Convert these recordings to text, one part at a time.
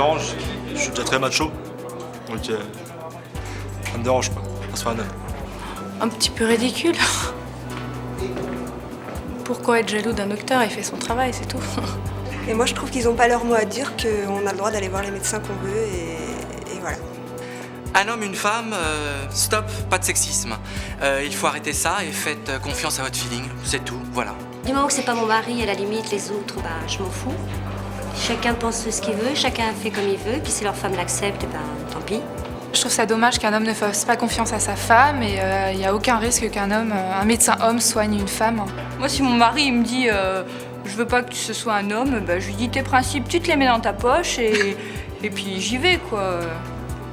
dérange, je suis déjà très macho. Donc ça me dérange pas, qu'on soit un homme. Un petit peu ridicule. Pourquoi être jaloux d'un docteur? Il fait son travail, c'est tout. Et moi, je trouve qu'ils n'ont pas leur mot à dire, qu'on a le droit d'aller voir les médecins qu'on veut, et voilà. Un homme, une femme, stop, pas de sexisme. Il faut arrêter ça et faites confiance à votre feeling, c'est tout, voilà. Du moment que c'est pas mon mari, à la limite, les autres, bah, je m'en fous. Chacun pense ce qu'il veut, chacun fait comme il veut, puis si leur femme l'accepte, ben tant pis. Je trouve ça dommage qu'un homme ne fasse pas confiance à sa femme et il n'y a aucun risque qu'un homme, un médecin homme soigne une femme. Moi, si mon mari il me dit je veux pas que ce soit un homme, bah, je lui dis tes principes, tu te les mets dans ta poche et puis j'y vais quoi.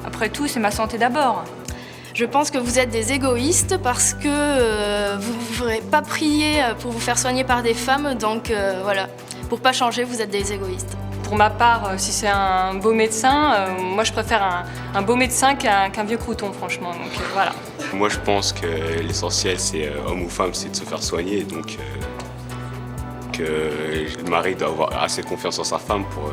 Après tout, c'est ma santé d'abord. Je pense que vous êtes des égoïstes parce que vous ne voudrez pas prier pour vous faire soigner par des femmes, donc voilà. Pour pas changer, vous êtes des égoïstes. Pour ma part, si c'est un beau médecin, moi je préfère un beau médecin qu'un vieux crouton, franchement. Donc voilà. Moi je pense que l'essentiel, c'est homme ou femme, c'est de se faire soigner. Donc que le mari doit avoir assez de confiance en sa femme pour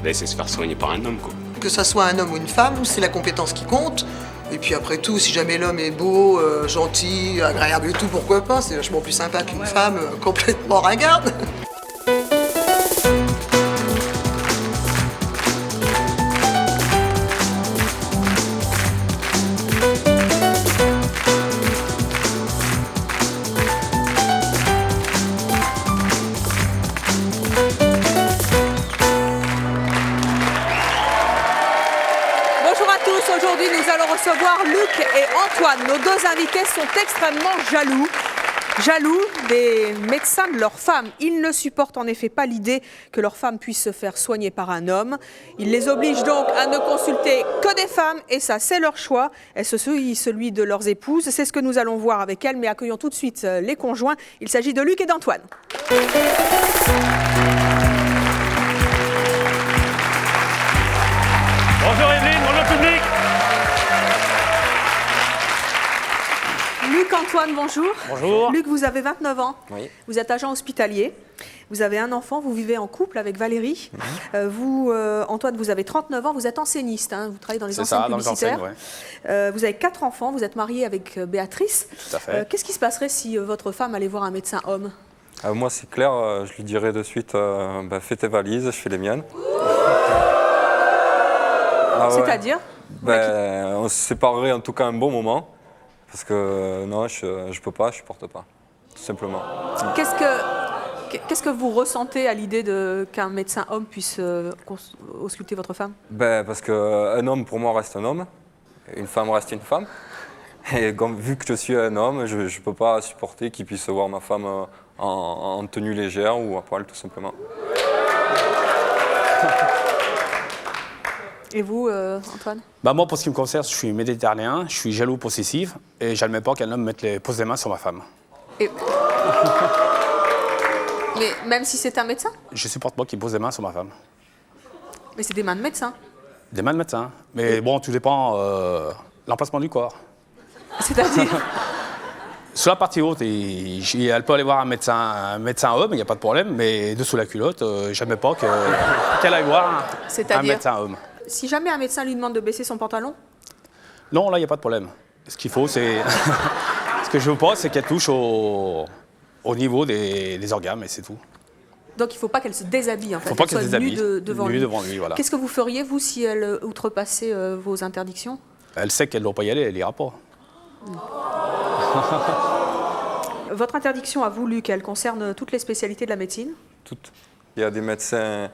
laisser se faire soigner par un homme, quoi. Que ça soit un homme ou une femme, c'est la compétence qui compte. Et puis après tout, si jamais l'homme est beau, gentil, agréable et tout, pourquoi pas? C'est vachement plus sympa qu'une femme complètement ringarde. Aujourd'hui, nous allons recevoir Luc et Antoine. Nos deux invités sont extrêmement jaloux. Jaloux des médecins de leurs femmes. Ils ne supportent en effet pas l'idée que leur femme puisse se faire soigner par un homme. Ils les obligent donc à ne consulter que des femmes et ça, c'est leur choix. Et celui de leurs épouses. C'est ce que nous allons voir avec elles, mais accueillons tout de suite les conjoints. Il s'agit de Luc et d'Antoine. Bonjour Evelyne, bonjour public. Luc, Antoine, bonjour. Bonjour. Luc, vous avez 29 ans. Oui. Vous êtes agent hospitalier. Vous avez un enfant, vous vivez en couple avec Valérie. Vous, Antoine, vous avez 39 ans, vous êtes enseigniste, hein, vous travaillez dans les enseignes publicitaires. Ouais. Vous avez 4 enfants, vous êtes marié avec Béatrice. Tout à fait. Qu'est-ce qui se passerait si votre femme allait voir un médecin homme? Moi, c'est clair, je lui dirais de suite, fais tes valises, je fais les miennes. C'est-à-dire on se séparerait en tout cas un bon moment. Parce que non, je peux pas, je supporte pas, tout simplement. Qu'est-ce que vous ressentez à l'idée qu'un médecin homme puisse ausculter votre femme? Parce qu'un homme, pour moi, reste un homme. Une femme reste une femme. Et vu que je suis un homme, je ne peux pas supporter qu'il puisse voir ma femme en tenue légère ou à poil, tout simplement. Et vous, Antoine? Moi, pour ce qui me concerne, je suis méditerranéen, je suis jaloux possessif et j'admets pas qu'un homme pose les mains sur ma femme. Mais même si c'est un médecin? Je supporte pas qu'il pose les mains sur ma femme. Mais c'est des mains de médecin. Des mains de médecin. Mais bon, tout dépend l'emplacement du corps. C'est-à-dire? Sur la partie haute, elle peut aller voir un médecin homme, il n'y a pas de problème, mais dessous la culotte, j'admets pas qu'elle aille voir un médecin homme. Si jamais un médecin lui demande de baisser son pantalon? Non, là, il n'y a pas de problème. Ce qu'il faut, c'est... Ce que je veux pas, c'est qu'elle touche au niveau des organes, et c'est tout. Donc il ne faut pas qu'elle se déshabille, en fait. Il ne faut pas qu'elle se déshabille. Devant lui, voilà. Qu'est-ce que vous feriez, vous, si elle outrepassait vos interdictions? Elle sait qu'elle ne doit pas y aller, elle n'ira pas. Votre interdiction à vous, Luc, elle concerne toutes les spécialités de la médecine? Toutes. Il y a des médecins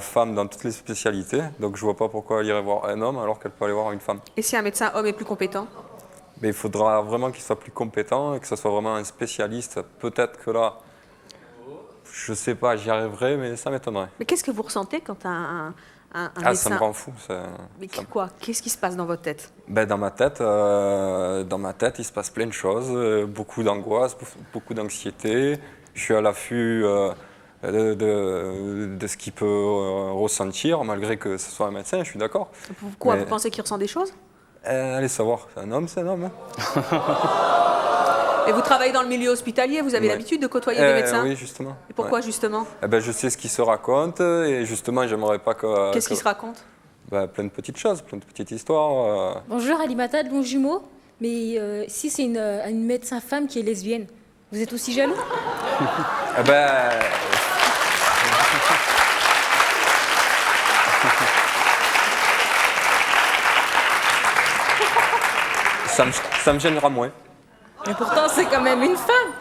femmes dans toutes les spécialités, donc je ne vois pas pourquoi elle irait voir un homme alors qu'elle peut aller voir une femme. Et si un médecin homme est plus compétent? Mais il faudra vraiment qu'il soit plus compétent et que ce soit vraiment un spécialiste. Peut-être que là, je ne sais pas, j'y arriverai, mais ça m'étonnerait. Mais qu'est-ce que vous ressentez quand un médecin... Ça me rend fou. Mais quoi? Qu'est-ce qui se passe dans votre tête? Dans ma tête, il se passe plein de choses, beaucoup d'angoisse, beaucoup d'anxiété. Je suis à l'affût de ce qu'il peut ressentir, malgré que ce soit un médecin, je suis d'accord. Pourquoi? Vous pensez qu'il ressent des choses? Allez savoir, c'est un homme, c'est un homme. Hein. Et vous travaillez dans le milieu hospitalier, vous avez Ouais. l'habitude de côtoyer des médecins? Oui, justement. Et pourquoi Ouais. justement? Eh ben, je sais ce qui se raconte et justement, j'aimerais pas que... Qu'est-ce qui se raconte? Plein de petites choses, plein de petites histoires. Bonjour Alimata de mon jumeau, mais si c'est une médecin femme qui est lesbienne, vous êtes aussi jaloux? Eh ben... ça me gênera moins. Mais pourtant, c'est quand même une femme.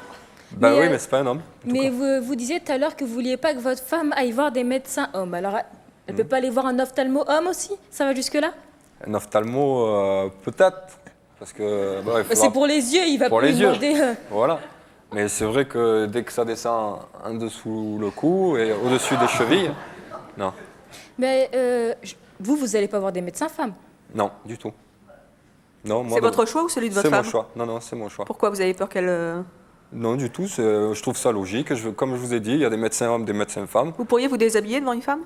Bah Mais, oui, mais c'est pas un homme. Mais vous disiez tout à l'heure que vous vouliez pas que votre femme aille voir des médecins hommes. Alors, elle peut pas aller voir un ophtalmo homme aussi? Ça va jusque-là? Un ophtalmo, peut-être. Parce que... bah, il faudra- C'est pour les yeux, il va pour plus les yeux. demander... Voilà. Mais c'est vrai que dès que ça descend en dessous le cou et au-dessus des chevilles, non. Mais vous allez pas voir des médecins femmes? Non, du tout. Non, C'est votre choix ou celui de votre femme? C'est mon choix. Non, non, c'est mon choix. Pourquoi vous avez peur qu'elle... Non, du tout. Je trouve ça logique. Comme je vous ai dit, il y a des médecins hommes, des médecins femmes. Vous pourriez vous déshabiller devant une femme?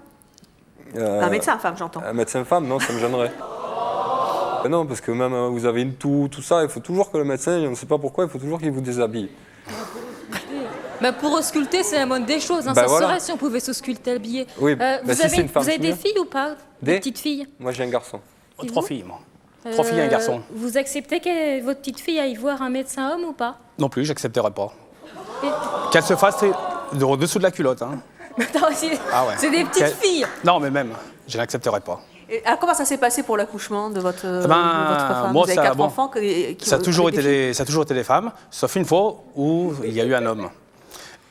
Un médecin femme, j'entends. Un médecin femme, non, ça me gênerait. Non, parce que même vous avez une toux, tout ça, il faut toujours que le médecin, je ne sais pas pourquoi, il faut toujours qu'il vous déshabille. Mais pour ausculter, c'est la moindre des choses. Hein. Bah Ça voilà. serait si on pouvait s'ausculter habillé. Oui, vous bah si c'est une femme, vous avez c'est des mieux. filles ou pas? Des petites filles? Moi, j'ai un garçon. Et 3 vous filles, moi. 3 filles et un garçon. Vous acceptez que votre petite fille aille voir un médecin homme ou pas? Non plus, j'accepterai pas. Et- Qu'elle se fasse au-dessous de la culotte. Hein. Attends, c'est Ah ouais. c'est des petites Qu'elle- filles. Non, mais même, je n'accepterai pas. Et, comment ça s'est passé pour l'accouchement de votre, de votre femme? moi, Vous avez ça, 4 bon, enfants qui ça a toujours avec été des filles. ça a toujours été des femmes, sauf une fois où il y a eu un homme.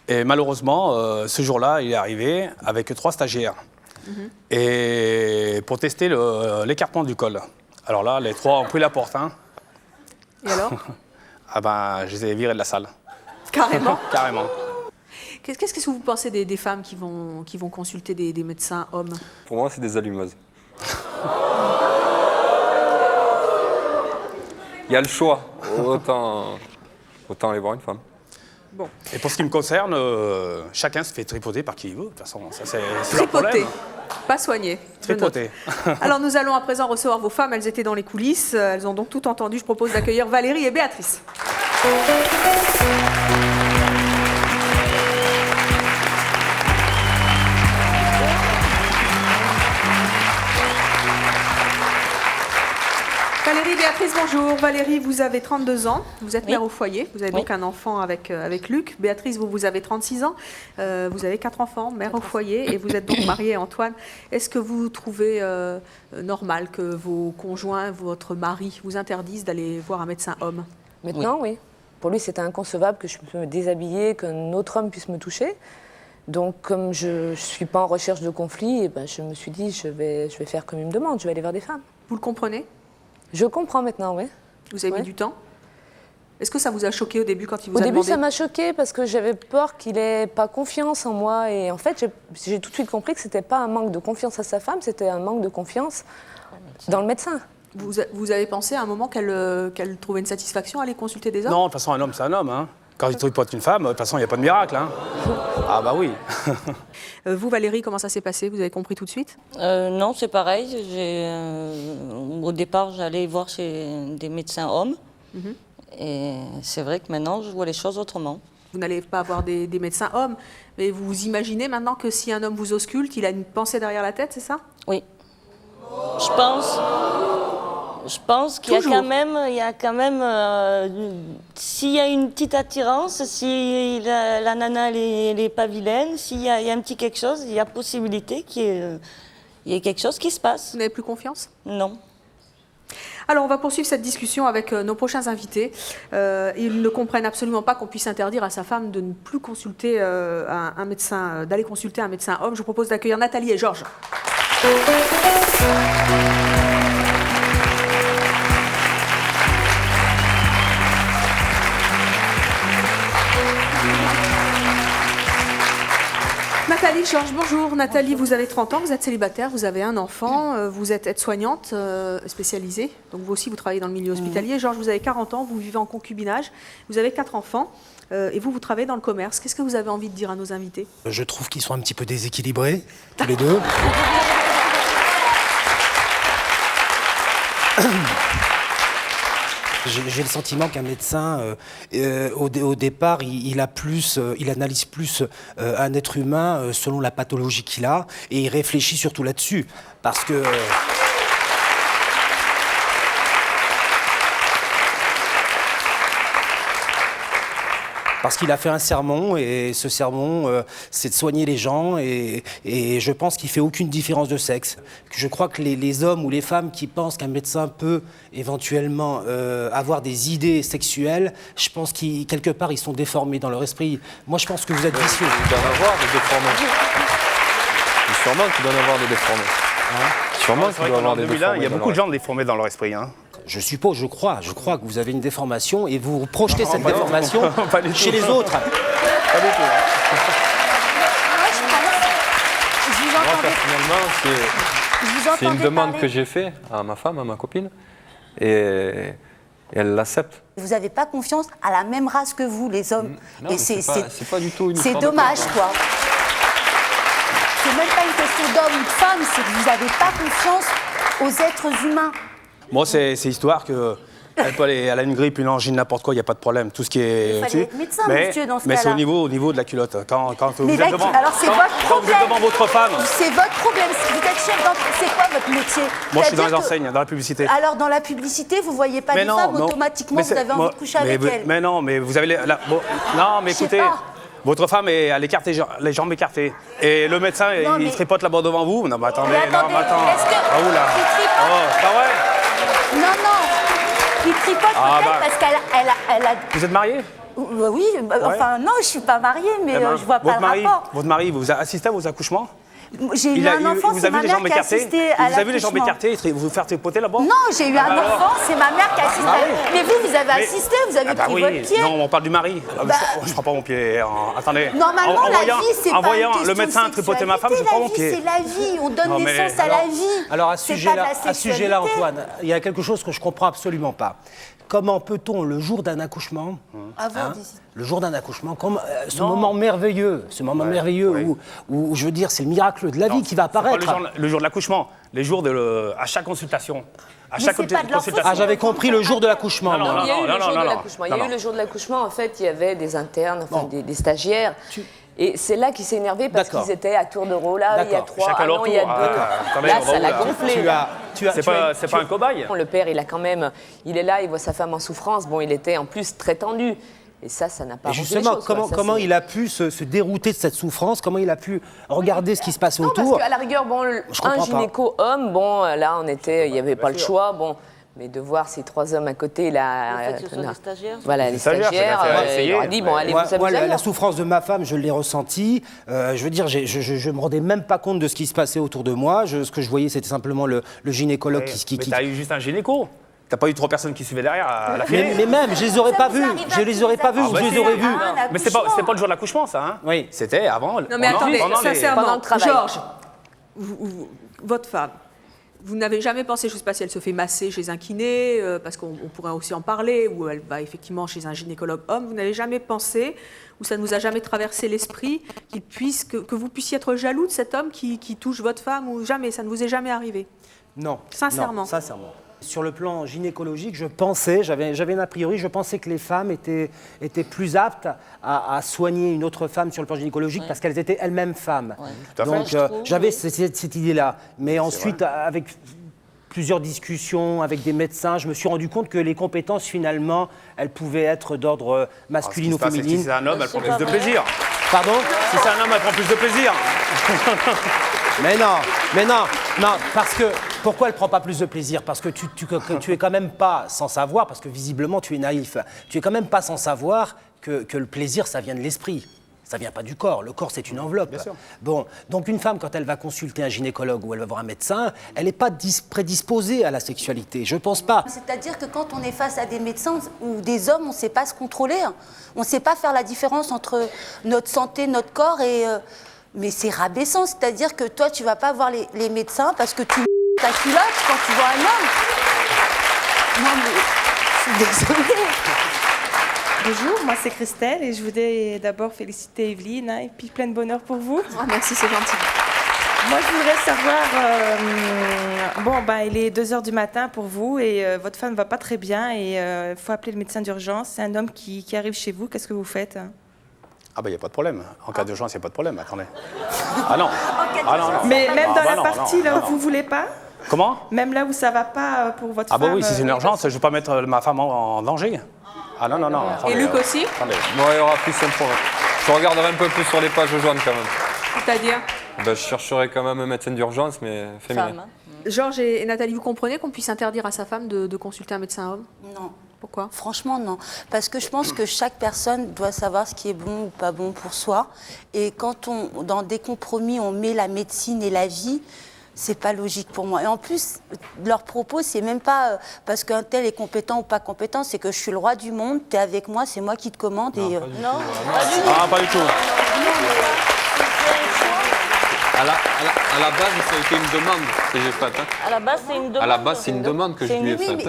Et malheureusement, ce jour-là, il est arrivé avec 3 stagiaires. Et pour tester l'écartement du col. Alors là, les 3 ont pris la porte. Hein. Et alors? Ah ben, je les ai virés de la salle. Carrément? Carrément. Qu'est-ce que vous pensez des femmes qui vont consulter des médecins hommes? Pour moi, c'est des allumeuses. Il y a le choix. Autant aller voir une femme. Bon. Et pour ce qui me concerne, chacun se fait tripoter par qui il veut. De toute façon, ça c'est leur Tripoter, problème. pas soigner. je note. Tripoter. Alors nous allons à présent recevoir vos femmes, elles étaient dans les coulisses, elles ont donc tout entendu. Je propose d'accueillir Valérie et Béatrice. Valérie, Béatrice, bonjour. Valérie, vous avez 32 ans, vous êtes mère au foyer, vous avez donc un enfant avec Luc. Béatrice, vous avez 36 ans, vous avez 4 enfants, mère au foyer, et vous êtes donc mariée à Antoine. Est-ce que vous trouvez normal que vos conjoints, votre mari, vous interdisent d'aller voir un médecin homme? Maintenant, oui. Pour lui, c'était inconcevable que je puisse me déshabiller, qu'un autre homme puisse me toucher. Donc, comme je ne suis pas en recherche de conflit, eh ben, je me suis dit, je vais faire comme il me demande, je vais aller vers des femmes. Vous le comprenez? Je comprends maintenant, oui. Vous avez mis du temps? Est-ce que ça vous a choqué au début quand il vous Au a début, demandé? ça m'a choquée parce que j'avais peur qu'il n'ait pas confiance en moi. Et en fait, j'ai tout de suite compris que ce n'était pas un manque de confiance à sa femme, c'était un manque de confiance dans le médecin. Vous avez pensé à un moment qu'elle trouvait une satisfaction à aller consulter des hommes? Non, de toute façon, un homme, c'est un homme. Hein. Quand il tripote une femme, de toute façon, il n'y a pas de miracle. Hein. Ah bah oui. Vous, Valérie, comment ça s'est passé? Vous avez compris tout de suite? Non, c'est pareil. Au départ, j'allais voir chez des médecins hommes. Et c'est vrai que maintenant, je vois les choses autrement. Vous n'allez pas avoir des médecins hommes, mais vous imaginez maintenant que si un homme vous ausculte, il a une pensée derrière la tête, c'est ça? Oui. Je pense qu'il y a quand même, s'il y a une petite attirance, si la nana elle est pas vilaine, s'il y a un petit quelque chose, il y a possibilité qu'il y ait quelque chose qui se passe. Vous n'avez plus confiance? Non. Alors, on va poursuivre cette discussion avec nos prochains invités. Ils ne comprennent absolument pas qu'on puisse interdire à sa femme de ne plus consulter un médecin, d'aller consulter un médecin homme. Je vous propose d'accueillir Nathalie et Georges. Nathalie, Georges, bonjour. Nathalie, vous avez 30 ans, vous êtes célibataire, vous avez un enfant, vous êtes aide-soignante spécialisée, donc vous aussi vous travaillez dans le milieu hospitalier. Georges, vous avez 40 ans, vous vivez en concubinage, vous avez 4 enfants et vous travaillez dans le commerce. Qu'est-ce que vous avez envie de dire à nos invités? Je trouve qu'ils sont un petit peu déséquilibrés, tous les deux. J'ai le sentiment qu'un médecin, au départ, il analyse plus un être humain selon la pathologie qu'il a, et il réfléchit surtout là-dessus. Parce que... Parce qu'il a fait un sermon, et ce sermon, c'est de soigner les gens, et je pense qu'il ne fait aucune différence de sexe. Je crois que les hommes ou les femmes qui pensent qu'un médecin peut éventuellement avoir des idées sexuelles, je pense quelque part, ils sont déformés dans leur esprit. Moi, je pense que vous êtes vicieux. Il doit en avoir des déformés. Sûrement qu'il doit en avoir des déformés. Sûrement qu'il doit en avoir des déformés. Il y a beaucoup de gens déformés dans leur esprit. Hein. Je suppose, je crois que vous avez une déformation et vous projetez cette déformation chez les autres. Pas du tout. Finalement, c'est une demande que j'ai faite à ma femme, à ma copine, et elle l'accepte. Vous n'avez pas confiance à la même race que vous, les hommes. Non, et c'est pas du tout une C'est dommage, quoi. C'est même pas une question d'homme ou de femme, c'est que vous n'avez pas confiance aux êtres humains. Moi, c'est histoire que elle a une grippe, une angine, n'importe quoi, il n'y a pas de problème. Tout ce qui est. Il fallait être médecin, monsieur, dans ce mais c'est cas-là. au niveau de la culotte. Quand vous êtes devant, alors c'est votre problème. quand vous êtes devant votre femme. C'est votre problème. Vous êtes chef d'entreprise. C'est quoi votre métier? Moi, je suis dans les enseignes, dans la publicité. Alors, dans la publicité, vous ne voyez pas des femmes, automatiquement, vous avez envie de coucher avec elles. Mais non, mais vous avez. Non, mais écoutez. Votre femme, elle écarte les jambes écartées. Et le médecin, il tripote là-bas devant vous. Non, mais attendez, non, mais attends. Est-ce que là. Oh, c'est pas vrai? Non, il tripote peut-être parce qu'elle a... Vous êtes marié? Oui, enfin non, je ne suis pas mariée, mais je ne vois pas le rapport. Votre mari vous a assisté à vos accouchements? J'ai eu un enfant, c'est ma mère qui a assisté à l'accouchement. Vous avez vu les jambes écartées, vous faire tripoter là-bas? Non, j'ai eu un enfant, c'est ma mère qui a assisté. Mais vous avez assisté, vous avez pris votre pied. Non, on parle du mari. Je ne prends pas mon pied. Attendez. Normalement, la vie, c'est pas une question de En voyant le médecin tripoter ma femme, je prends mon pied. C'est la vie, on donne naissance à la vie. Alors à ce sujet-là, Antoine, il y a quelque chose que je ne comprends absolument pas. Comment peut-on, le jour d'un accouchement, le jour d'un accouchement, ce moment merveilleux, où je veux dire, c'est le miracle de la vie qui va apparaître. Pas le jour de l'accouchement, les jours à chaque consultation. J'avais compris le jour de l'accouchement. Non, il y a eu le jour de l'accouchement. Il y a eu le jour de l'accouchement, en fait, il y avait des internes, des stagiaires. Et c'est là qu'il s'est énervé parce qu'ils étaient à tour de rôle. Là, il y a 3, il y a 2. Là, ça l'a gonflé. C'est pas un cobaye. Le père, il est là, il voit sa femme en souffrance. Bon, il était en plus très tendu. Et ça n'a pas arrangé les choses. Comment il a pu se dérouter de cette souffrance? Comment il a pu regarder ce qui se passait autour? Parce qu'à la rigueur, un gynéco homme, là, il n'y avait pas le choix. Mais de voir ces 3 hommes à côté, là... Ce sont des stagiaires. Voilà, les stagiaires. Il a dit, allez vous amuser. Moi, la souffrance de ma femme, je l'ai ressentie. Je veux dire, je me rendais même pas compte de ce qui se passait autour de moi. Ce que je voyais, c'était simplement le gynécologue qui... Mais t'as eu juste un gynéco. T'as pas eu 3 personnes qui suivaient derrière à la filée. Mais même, je les aurais pas vus. Je les aurais pas vus ou je les aurais vus. Mais c'était pas le jour de l'accouchement, ça. Hein. Oui. C'était avant. Non, mais attendez, sincèrement, Georges, votre femme, vous n'avez jamais pensé, je ne sais pas si elle se fait masser chez un kiné, parce qu'on pourrait aussi en parler, ou elle va effectivement chez un gynécologue homme, vous n'avez jamais pensé, ou ça ne vous a jamais traversé l'esprit, que vous puissiez être jaloux de cet homme qui touche votre femme, ou jamais, ça ne vous est jamais arrivé? Non. Sincèrement. Non, sincèrement. Sur le plan gynécologique, j'avais un a priori, je pensais que les femmes étaient plus aptes à soigner une autre femme sur le plan gynécologique parce qu'elles étaient elles-mêmes femmes. Donc j'avais cette idée-là. Mais ensuite, avec plusieurs discussions avec des médecins, je me suis rendu compte que les compétences, finalement, elles pouvaient être d'ordre masculin ou féminin. Si c'est un homme, elle prend plus de plaisir. Pardon? Si c'est un homme, elle prend plus de plaisir. Mais non, parce que, pourquoi elle ne prend pas plus de plaisir? Parce que tu es quand même pas sans savoir, parce que visiblement tu es naïf, tu es quand même pas sans savoir que le plaisir, ça vient de l'esprit. Ça vient pas du corps. Le corps, c'est une enveloppe. Bien sûr. Bon, donc une femme, quand elle va consulter un gynécologue ou elle va voir un médecin, elle n'est pas prédisposée à la sexualité. Je pense pas. C'est-à-dire que quand on est face à des médecins ou des hommes, on ne sait pas se contrôler. On ne sait pas faire la différence entre notre santé, notre corps et... Mais c'est rabaissant, c'est-à-dire que toi, tu ne vas pas voir les médecins parce que tu ta culotte quand tu vois un homme. Non, mais je suis désolée. Bonjour, moi c'est Christelle et je voudrais d'abord féliciter Evelyne et puis plein de bonheur pour vous. Oh, merci, c'est gentil. Moi, je voudrais savoir, il est 2h du matin pour vous et votre femme ne va pas très bien et il faut appeler le médecin d'urgence. C'est un homme qui arrive chez vous. Qu'est-ce que vous faites? Ah ben il n'y a pas de problème. En cas d'urgence, il n'y a pas de problème. Attendez. Ah non. Ah non, non. Mais même dans la non, partie là où non. vous ne voulez pas? Comment? Même là où ça ne va pas pour votre Ah femme? bah oui, si c'est une urgence, je ne vais pas mettre ma femme en danger. Ah non, non, non. Et Luc aussi? Attendez. Moi, il y aura plus un problème. Je regarderai un peu plus sur les pages jaunes quand même. C'est-à-dire? Je chercherai quand même un médecin d'urgence, mais féminin. Georges et Nathalie, vous comprenez qu'on puisse interdire à sa femme de consulter un médecin homme? Non. Pourquoi? Franchement, non. Parce que je pense que chaque personne doit savoir ce qui est bon ou pas bon pour soi. Et quand dans des compromis, on met la médecine et la vie, c'est pas logique pour moi. Et en plus, leur propos, c'est même pas parce qu'un tel est compétent ou pas compétent, c'est que je suis le roi du monde, t'es avec moi, c'est moi qui te commande. Non, et, pas du non, tout. Ah, pas du tout. À la base, ça a été une demande que j'ai faite. À la base, c'est une demande. À la base, c'est une demande que je lui ai faite.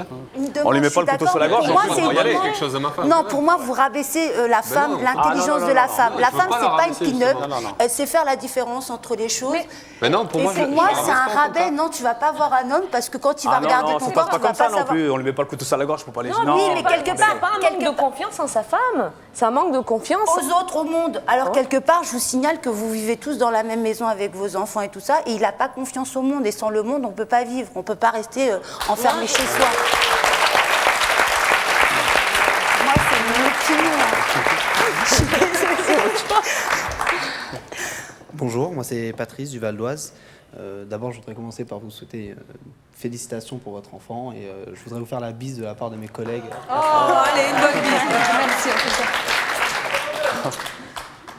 On lui met pas le couteau sur la gorge, Pour moi, on c'est va y aller. quelque chose de ma femme. Non, pour moi, vous rabaissez la femme, l'intelligence de la femme. La femme, c'est pas une pin-up. Elle sait faire la différence entre les choses. Mais non, pour et moi, pour moi, c'est un rabais. Non, tu vas pas voir un homme parce que quand il va regarder ton c'est corps, pas tu vas comme ça pas non savoir. plus. On lui met pas le couteau sur la gorge pour pas les. Non, oui, mais quelque part, C'est pas un manque de confiance en sa femme. C'est un manque de confiance aux autres, au monde. Alors quelque part, je vous signale que vous vivez tous dans la même maison avec vos enfants et tout ça, et il n'a pas confiance au monde. Et sans le monde, on ne peut pas vivre. On ne peut pas rester enfermé chez soi. Moi, c'est mon opinion. Bonjour, moi c'est Patrice du Val d'Oise. D'abord, je voudrais commencer par vous souhaiter félicitations pour votre enfant et je voudrais vous faire la bise de la part de mes collègues. Oh, allez, une bonne bise. Merci.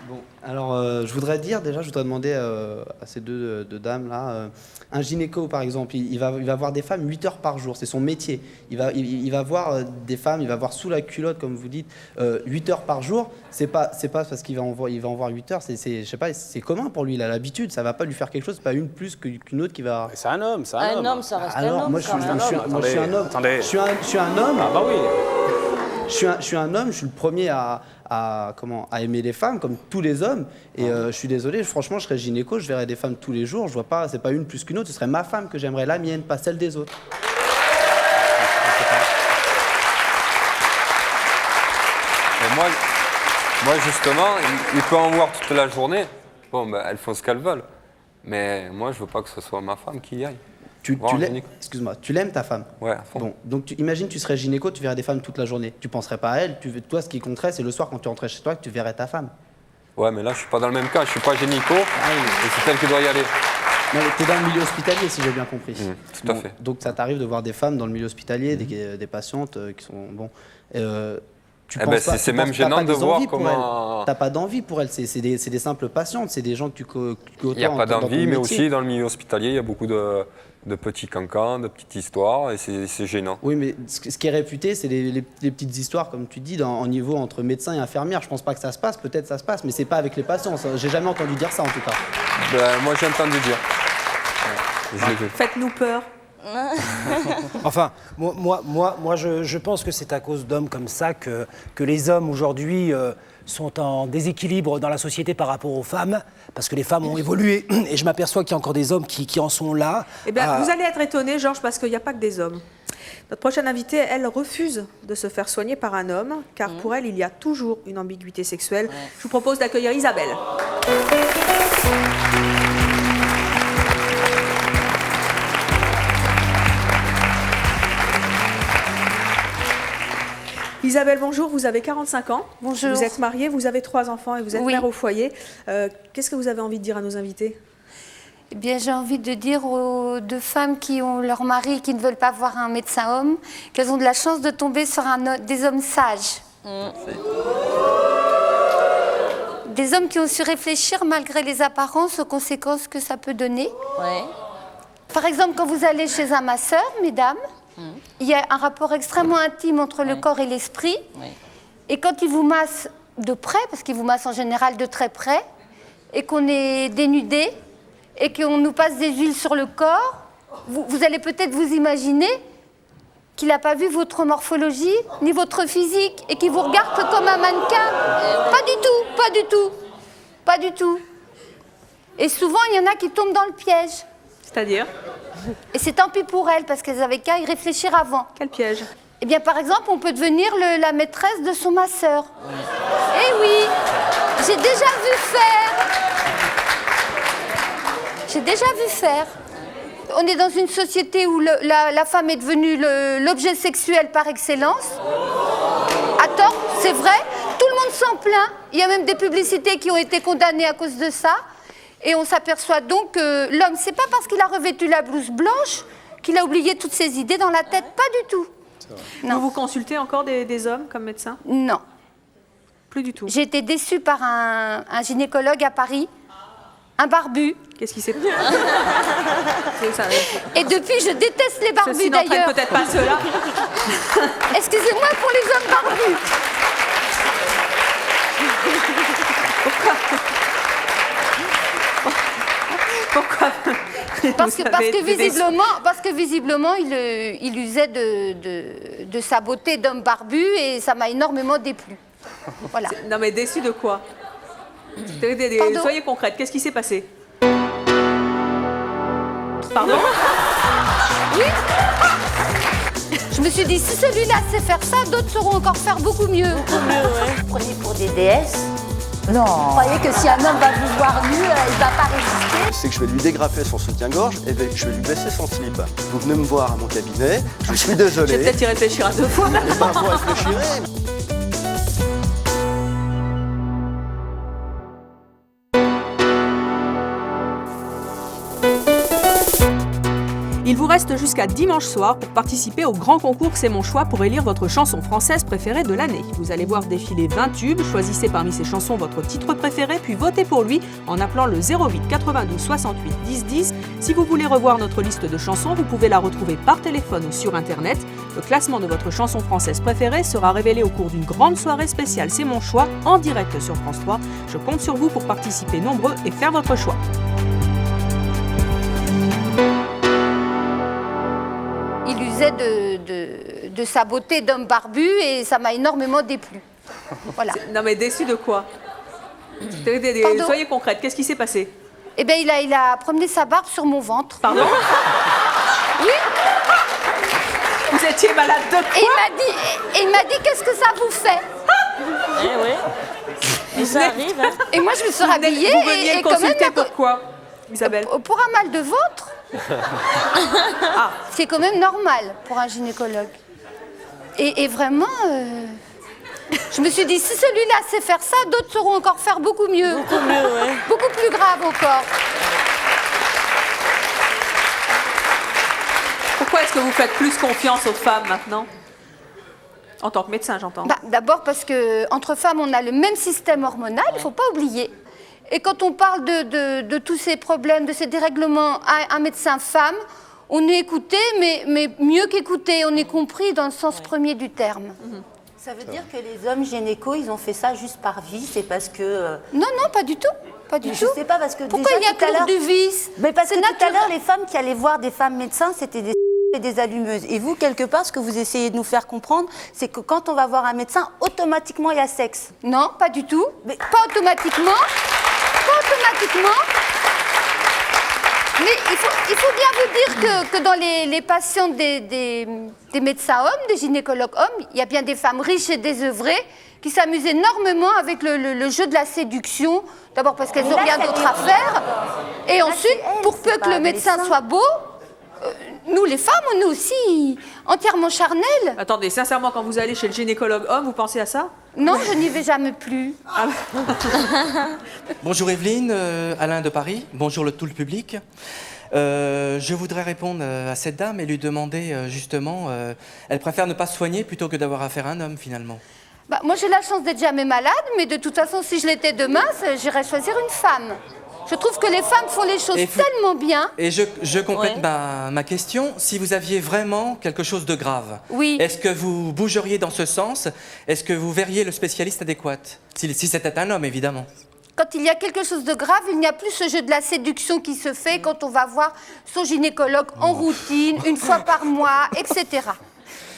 Bon, alors je voudrais demander à ces deux dames là, un gynéco par exemple, il va voir des femmes 8 heures par jour, c'est son métier. Il va voir des femmes, il va voir sous la culotte comme vous dites 8 heures par jour. C'est pas parce qu'il va en voir 8 heures, je sais pas, c'est commun pour lui, il a l'habitude, ça va pas lui faire quelque chose, c'est pas une plus qu'une autre qui va. C'est un homme, ça. Un homme, ça reste un homme. Moi je suis un homme. Attendez. Je suis un homme. Ah bah oui. Je suis un homme, je suis le premier à aimer les femmes comme tous les hommes et je suis désolé, franchement je serais gynéco, je verrais des femmes tous les jours, je vois pas, c'est pas une plus qu'une autre, ce serait ma femme que j'aimerais, la mienne, pas celle des autres. Et moi justement, il peut en voir toute la journée. Bon, ben, elles font ce qu'elles veulent. Mais moi, je veux pas que ce soit ma femme qui y aille. Excuse-moi, tu l'aimes ta femme? Ouais, à fond. Bon, donc imagine tu serais gynéco, tu verrais des femmes toute la journée. Tu penserais pas à elle, toi ce qui compterait c'est le soir quand tu rentrais chez toi que tu verrais ta femme. Ouais, mais là je suis pas dans le même cas, je suis pas gynéco et c'est elle qui doit y aller. Non, mais t'es dans le milieu hospitalier si j'ai bien compris. Tout à fait. Donc ça t'arrive de voir des femmes dans le milieu hospitalier, des patientes qui sont bon. C'est même gênant de voir comment. T'as pas d'envie pour elles, c'est des simples patientes, c'est des gens que tu côtoies. Il n'y a pas d'envie, mais aussi dans le milieu hospitalier, il y a beaucoup de petits cancans, de petites histoires, et c'est gênant. Oui, mais ce qui est réputé, c'est les petites histoires, comme tu dis, en niveau entre médecin et infirmière. Je pense pas que ça se passe, peut-être ça se passe, mais c'est pas avec les patients. J'ai jamais entendu dire ça en tout cas. Moi j'ai entendu dire. Je l'ai vu. Faites-nous peur. Enfin, moi je pense que c'est à cause d'hommes comme ça que les hommes aujourd'hui sont en déséquilibre dans la société par rapport aux femmes, parce que les femmes ont évolué, et je m'aperçois qu'il y a encore des hommes qui en sont là. Eh bien, vous allez être étonné, Georges, parce qu'il n'y a pas que des hommes. Notre prochaine invitée, elle refuse de se faire soigner par un homme, car pour elle, il y a toujours une ambiguïté sexuelle. Je vous propose d'accueillir Isabelle. Isabelle, bonjour, vous avez 45 ans. Bonjour. Vous êtes mariée, vous avez 3 enfants et vous êtes mère au foyer. Qu'est-ce que vous avez envie de dire à nos invités? Eh bien, j'ai envie de dire aux 2 femmes qui ont leur mari qui ne veulent pas voir un médecin homme qu'elles ont de la chance de tomber sur des hommes sages. Des hommes qui ont su réfléchir malgré les apparences aux conséquences que ça peut donner. Ouais. Par exemple, quand vous allez chez un masseur, mesdames, il y a un rapport extrêmement intime entre le corps et l'esprit. Et quand il vous masse de près, parce qu'il vous masse en général de très près, et qu'on est dénudé, et qu'on nous passe des huiles sur le corps, vous allez peut-être vous imaginer qu'il n'a pas vu votre morphologie, ni votre physique, et qu'il vous regarde que comme un mannequin. Pas du tout, pas du tout, pas du tout. Et souvent, il y en a qui tombent dans le piège. C'est-à-dire? Et c'est tant pis pour elles, parce qu'elles avaient qu'à y réfléchir avant. Quel piège? Eh bien, par exemple, on peut devenir la maîtresse de son masseur. Eh oui, j'ai déjà vu faire. J'ai déjà vu faire. On est dans une société où la femme est devenue l'objet sexuel par excellence. À tort, c'est vrai. Tout le monde s'en plaint. Il y a même des publicités qui ont été condamnées à cause de ça. Et on s'aperçoit donc que l'homme, c'est pas parce qu'il a revêtu la blouse blanche qu'il a oublié toutes ses idées dans la tête. Pas du tout. Non. Vous consultez encore des hommes comme médecin? Non. Plus du tout. J'ai été déçue par un gynécologue à Paris, un barbu. Qu'est-ce qui s'est passé? Et depuis, je déteste les barbus Ceci n'entraîne d'ailleurs. peut-être pas cela. Excusez-moi pour les hommes barbus. Pourquoi? Parce que visiblement, il usait de sa beauté d'homme barbu et ça m'a énormément déplu. Voilà. Non mais déçu de quoi? Soyez concrète, qu'est-ce qui s'est passé? Pardon? Oui. Je me suis dit, si celui-là sait faire ça, d'autres sauront encore faire beaucoup mieux. Vous prenez pour des déesses? Non. Vous croyez que si un homme va vous voir nu, il ne va pas résister? C'est que je vais lui dégrafer son soutien-gorge et je vais lui baisser son slip. Vous venez me voir à mon cabinet, je suis désolé. Je vais peut-être y réfléchir à 2 fois. Eh ben, vous réfléchirez. Il vous reste jusqu'à dimanche soir pour participer au grand concours C'est mon choix pour élire votre chanson française préférée de l'année. Vous allez voir défiler 20 tubes, choisissez parmi ces chansons votre titre préféré, puis votez pour lui en appelant le 08 92 68 10 10. Si vous voulez revoir notre liste de chansons, vous pouvez la retrouver par téléphone ou sur Internet. Le classement de votre chanson française préférée sera révélé au cours d'une grande soirée spéciale C'est mon choix en direct sur France 3. Je compte sur vous pour participer nombreux et faire votre choix. Il usait de sa beauté d'homme barbu et ça m'a énormément déplu. Voilà. Non mais déçu de quoi? Pardon? Soyez concrète, qu'est-ce qui s'est passé? Eh bien, il a promené sa barbe sur mon ventre. Pardon? Oui. Vous étiez malade de quoi? Et il m'a dit, qu'est-ce que ça vous fait? Eh oui. Et ça arrive, hein. Et moi, je me suis rhabillée. Vous veniez et le consulter quand même, pourquoi, Isabelle? Pour un mal de ventre. Ah. C'est quand même normal pour un gynécologue. Et vraiment, je me suis dit, si celui-là sait faire ça, d'autres sauront encore faire beaucoup mieux. Beaucoup mieux, ouais. Beaucoup plus grave encore. Pourquoi est-ce que vous faites plus confiance aux femmes maintenant? En tant que médecin, j'entends. D'abord parce qu'entre femmes, on a le même système hormonal, il ne faut pas oublier. Et quand on parle de tous ces problèmes, de ces dérèglements à un médecin femme, on est écouté, mais mieux qu'écouté, on est compris dans le sens premier du terme. Ça veut dire que les hommes gynécos, ils ont fait ça juste par vice, c'est parce que... Non, pas du tout. Pas du tout. Je sais pas, parce que pourquoi déjà, il y a tout à toujours l'heure- du vice? Mais parce que tout à naturel. l'heure, les femmes qui allaient voir des femmes médecins, c'était des et des allumeuses. Et vous, quelque part, ce que vous essayez de nous faire comprendre, c'est que quand on va voir un médecin, automatiquement, il y a sexe. Non, pas du tout. Pas automatiquement. Pas automatiquement. Mais il faut bien vous dire que dans les patients des médecins hommes, des gynécologues hommes, il y a bien des femmes riches et désœuvrées qui s'amusent énormément avec le jeu de la séduction. D'abord parce qu'elles n'ont rien d'autre à faire. Et ensuite, pour peu que le médecin soit beau, nous les femmes, on est aussi entièrement charnelles. Attendez, sincèrement, quand vous allez chez le gynécologue homme, vous pensez à ça? Non, je n'y vais jamais plus. Bonjour Evelyne, Alain de Paris. Bonjour tout le public. Je voudrais répondre à cette dame et lui demander justement, elle préfère ne pas se soigner plutôt que d'avoir affaire à un homme finalement. Moi j'ai la chance d'être jamais malade, mais de toute façon si je l'étais demain, j'irais choisir une femme. Je trouve que les femmes font les choses tellement bien. Et je complète ma question. Si vous aviez vraiment quelque chose de grave, est-ce que vous bougeriez dans ce sens? Est-ce que vous verriez le spécialiste adéquat? Si c'était un homme, évidemment. Quand il y a quelque chose de grave, il n'y a plus ce jeu de la séduction qui se fait quand on va voir son gynécologue en routine, une fois par mois, etc.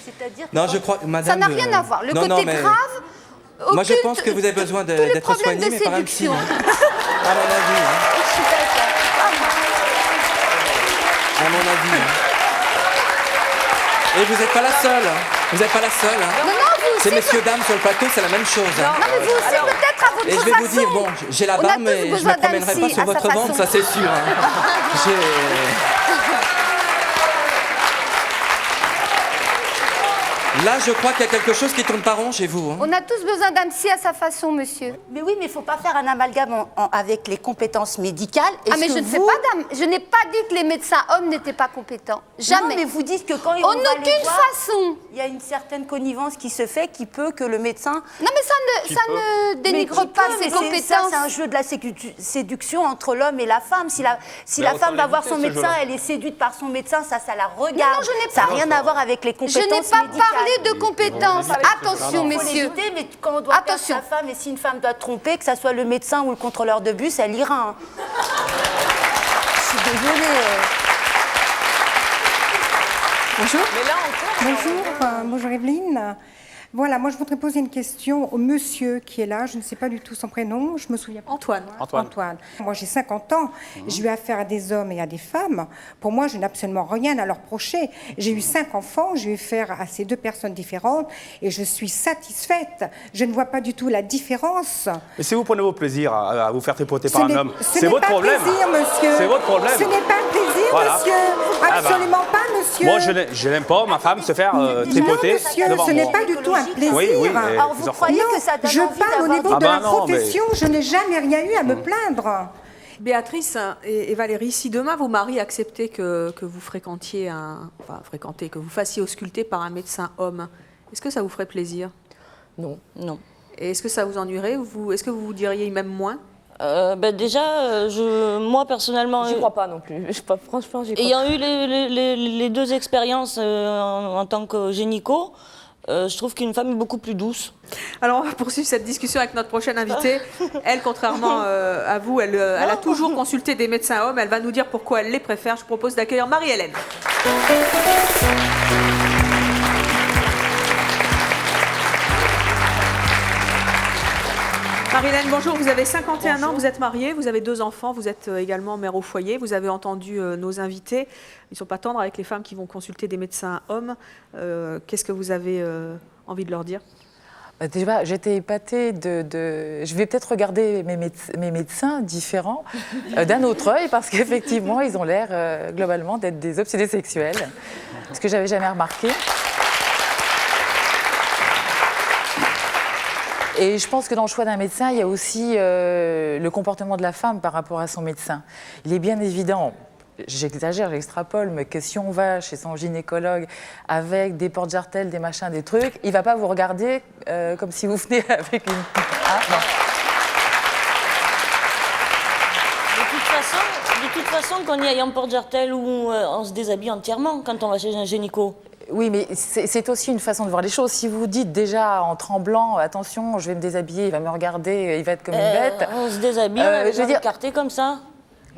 C'est-à-dire Non, je crois, madame... Ça n'a rien à voir. Le côté grave... Moi, je pense que vous avez besoin d'être soigné, mais par un psy. À mon avis. À mon avis. Et vous n'êtes pas la seule. Vous n'êtes pas la seule. Non, non, vous aussi, Ces messieurs, dames sur le plateau, c'est la même chose. Non, mais vous aussi, peut-être à votre Et je vais façon. vous dire, bon, j'ai la On a barbe, tous mais je ne besoin me promènerai d'Annecy pas sur à sa votre ventre, façon. ça c'est sûr. Là, je crois qu'il y a quelque chose qui tourne pas rond chez vous. On a tous besoin d'un psy à sa façon, monsieur. Mais oui, mais il ne faut pas faire un amalgame avec les compétences médicales. Ah, mais je ne sais pas, dame. Je n'ai pas dit que les médecins hommes n'étaient pas compétents. Jamais. Non, mais vous dites que quand En aucune façon. il y a une certaine connivence qui se fait qui peut que le médecin... Non, mais ça ne dénigre pas ses compétences. C'est un jeu de la séduction entre l'homme et la femme. Si la femme va voir son médecin, elle est séduite par son médecin, ça la regarde. Non, je n'ai ça n'a pas- rien à voir avec les compétences Je n'ai pas médicales. parlé de compétences. Attention, messieurs. Mais quand on doit perdre sa femme, et si une femme doit tromper, que ça soit le médecin ou le contrôleur de bus, elle ira. Hein. Je suis désolée. Bonjour. Mais là encore. Bonjour, bonjour Evelyne. Voilà, moi je voudrais poser une question au monsieur qui est là. Je ne sais pas du tout son prénom. Je me souviens pas. Antoine. Antoine. Moi j'ai 50 ans. J'ai eu affaire à des hommes et à des femmes. Pour moi, je n'ai absolument rien à leur reprocher. J'ai eu 5 enfants. J'ai eu affaire à ces 2 personnes différentes et je suis satisfaite. Je ne vois pas du tout la différence. Et si vous prenez vos plaisirs à vous faire tripoter Ce par un n'est- homme, ce c'est n'est votre pas problème. plaisir, monsieur. C'est votre problème. Ce n'est pas un plaisir, Voilà. monsieur. Ah bah. Absolument pas, monsieur. Moi, je n'aime pas ma femme se faire tripoter monsieur, devant ce moi. n'est pas du tout un plaisir. Oui, oui, mais Alors, vous croyez non, que ça donne je envie parle au d'avoir niveau des- de Ah la bah non, mais- profession, je n'ai jamais rien eu à me plaindre. Béatrice et Valérie, si demain vos maris acceptaient que vous fréquentiez que vous fassiez ausculter par un médecin homme, est-ce que ça vous ferait plaisir? Non. Non. Et est-ce que ça vous ennuierait ou est-ce que vous vous diriez même moins? Déjà, moi personnellement... J'y crois pas non plus. Franchement, j'y crois Ayant pas. eu les 2 expériences en tant que gynéco, je trouve qu'une femme est beaucoup plus douce. Alors on va poursuivre cette discussion avec notre prochaine invitée. Elle, contrairement à vous, elle a toujours consulté des médecins hommes. Elle va nous dire pourquoi elle les préfère. Je vous propose d'accueillir Marie-Hélène. Marie-Hélène, bonjour, vous avez 51 ans, vous êtes mariée, vous avez 2 enfants, vous êtes également mère au foyer, vous avez entendu nos invités, ils ne sont pas tendres avec les femmes qui vont consulter des médecins hommes. Qu'est-ce que vous avez envie de leur dire? Déjà, j'étais épatée Je vais peut-être regarder mes médecins différents d'un autre œil, parce qu'effectivement, ils ont l'air globalement d'être des obsédés sexuels, ce que j'avais jamais remarqué. Et je pense que dans le choix d'un médecin, il y a aussi le comportement de la femme par rapport à son médecin. Il est bien évident, j'exagère, j'extrapole, mais que si on va chez son gynécologue avec des porte-jartelles, des machins, des trucs, il ne va pas vous regarder comme si vous venez avec une... Ah, non. De toute façon, qu'on y aille en porte-jartel ou on se déshabille entièrement quand on va chez un gynéco. Oui, mais c'est aussi une façon de voir les choses. Si vous dites déjà en tremblant, attention, je vais me déshabiller, il va me regarder, il va être comme une bête. On se déshabille, on va écarter comme ça.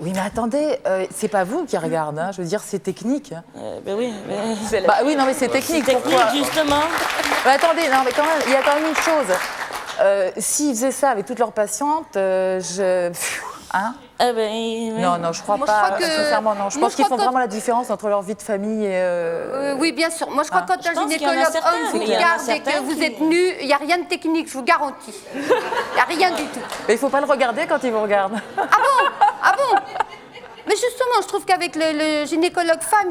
Oui, mais attendez, c'est pas vous qui regarde, hein. Je veux dire, c'est technique. Ben oui, mais... Bah oui, non, mais c'est technique. C'est technique, Pourquoi justement. Mais attendez, non, mais quand même, il y a quand même une chose. S'ils faisaient ça avec toutes leurs patientes, hein? Non, je crois Moi, pas. je crois que- Sincèrement, non. Je moi, pense je qu'ils crois font que- vraiment la différence entre leur vie de famille et... Oui, bien sûr. Moi, je crois que quand je un pense qu'il y en a gynécologue certains, homme vous mais il y en a regarde et que certains vous qui- êtes nu, il n'y a rien de technique, je vous garantis. Il n'y a rien du tout. Mais il faut pas le regarder quand ils vous regardent. Ah bon? Mais justement, je trouve qu'avec le gynécologue femme,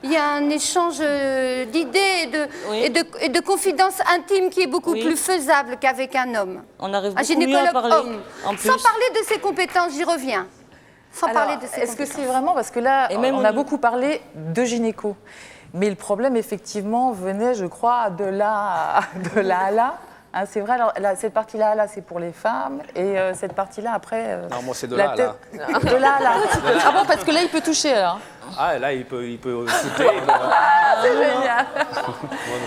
il y a un échange d'idées et de confidences intimes qui est beaucoup plus faisable qu'avec un homme. On arrive Un beaucoup mieux à gynécologue parler, homme. en plus. Sans parler de ses compétences, j'y reviens. Sans Alors, parler de ses est-ce que compétences. c'est vraiment... Parce que là, Et même on au a niveau- beaucoup parlé de gynéco. Mais le problème, effectivement, venait, je crois, de là à là. Hein, c'est vrai, alors, cette partie-là, c'est pour les femmes. Et cette partie-là, après... Non, moi, c'est de la là à tête- là. De là à là. Ah bon, parce que là, il peut toucher, alors. Ah, là, il peut shooter. C'est génial.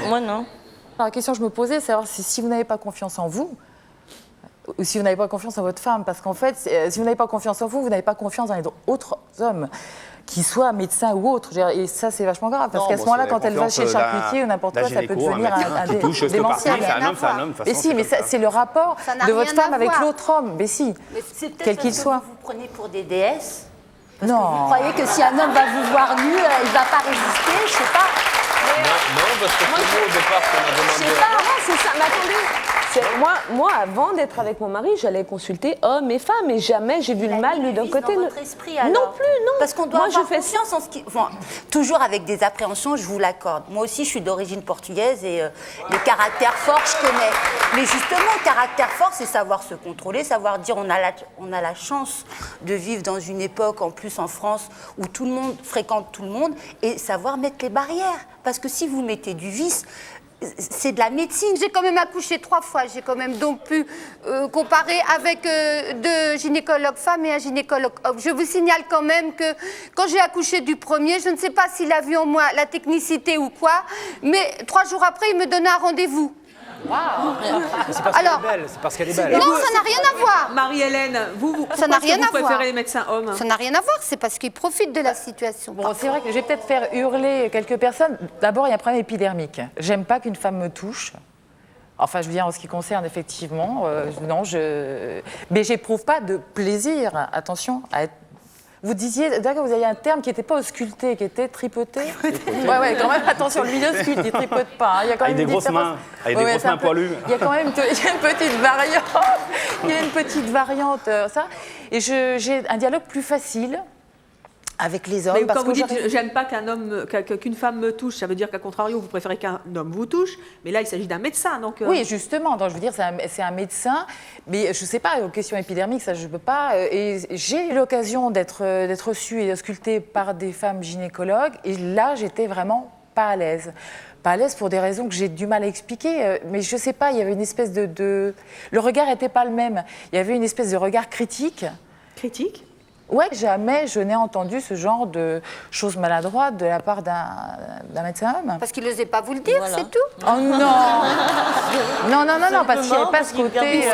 Moi, non. Alors, la question que je me posais, c'est savoir si vous n'avez pas confiance en vous, ou si vous n'avez pas confiance en votre femme. Parce qu'en fait, si vous n'avez pas confiance en vous, vous n'avez pas confiance dans les autres hommes. qu'il soit médecin ou autre. Je veux dire, et ça, c'est vachement grave. Parce qu'à ce moment-là, quand elle va chez le charcutier ou n'importe quoi, ça peut devenir un démentiel. Mais si, mais c'est le rapport de votre femme avec l'autre homme. Mais si, quel qu'il soit. Vous prenez pour des déesses. Parce que vous croyez que si un homme va vous voir nu, il va pas résister, je sais pas. Non, parce que c'est nous au départ qu'on a demandé. Je sais pas, c'est ça. Mais attendez, moi, avant d'être avec mon mari, j'allais consulter hommes et femmes, et jamais j'ai vu le mal lui d'un côté. Dans votre esprit, alors. Non plus, non. Parce qu'on doit avoir confiance en ce qui... Enfin, toujours avec des appréhensions, je vous l'accorde. Moi aussi, je suis d'origine portugaise et les caractères forts, je connais. Mais justement, le caractère fort, c'est savoir se contrôler, savoir dire on a la chance de vivre dans une époque, en plus en France, où tout le monde fréquente tout le monde, et savoir mettre les barrières. Parce que si vous mettez du vice... C'est de la médecine. J'ai quand même accouché 3 fois. J'ai quand même donc pu comparer avec 2 gynécologues femmes et un gynécologue homme. Je vous signale quand même que quand j'ai accouché du premier, je ne sais pas s'il a vu en moi la technicité ou quoi, mais 3 jours après, il me donnait un rendez-vous. C'est parce qu'elle est belle. C'est parce qu'elle est belle. Non, ça n'a rien à voir. Marie-Hélène, vous préférez les médecins hommes? Ça n'a rien à voir, c'est parce qu'ils profitent de la situation. Bon, c'est vrai que je vais peut-être faire hurler quelques personnes. D'abord, il y a un problème épidermique. J'aime pas qu'une femme me touche. Enfin, je veux dire, en ce qui concerne, effectivement, mais j'éprouve pas de plaisir, attention, à être... Vous disiez, d'accord, vous aviez un terme qui n'était pas ausculté, qui était tripoté. Ouais, quand même, attention, lui, il ausculte, il ne tripote pas. Hein. Il y a quand même avec des grosses mains, avec des grosses mains poilues. Il y a quand même une petite variante. Il y a une petite variante, ça. Et j'ai un dialogue plus facile avec les hommes. Mais quand vous dites j'aime pas qu'une femme me touche, ça veut dire qu'à contrario, vous préférez qu'un homme vous touche. Mais là, il s'agit d'un médecin. Donc, Oui, justement. Donc, je veux dire, c'est un médecin. Mais je ne sais pas, aux questions épidermiques, ça, je ne peux pas. Et j'ai eu l'occasion d'être reçue et auscultée par des femmes gynécologues. Et là, j'étais vraiment pas à l'aise. Pas à l'aise pour des raisons que j'ai du mal à expliquer. Mais je ne sais pas, il y avait une espèce de... Le regard n'était pas le même. Il y avait une espèce de regard critique. Critique ? Ouais, jamais je n'ai entendu ce genre de choses maladroites de la part d'un médecin homme. Parce qu'il n'osait pas vous le dire, c'est tout. Oh non. Non, parce qu'il n'y avait pas ce côté...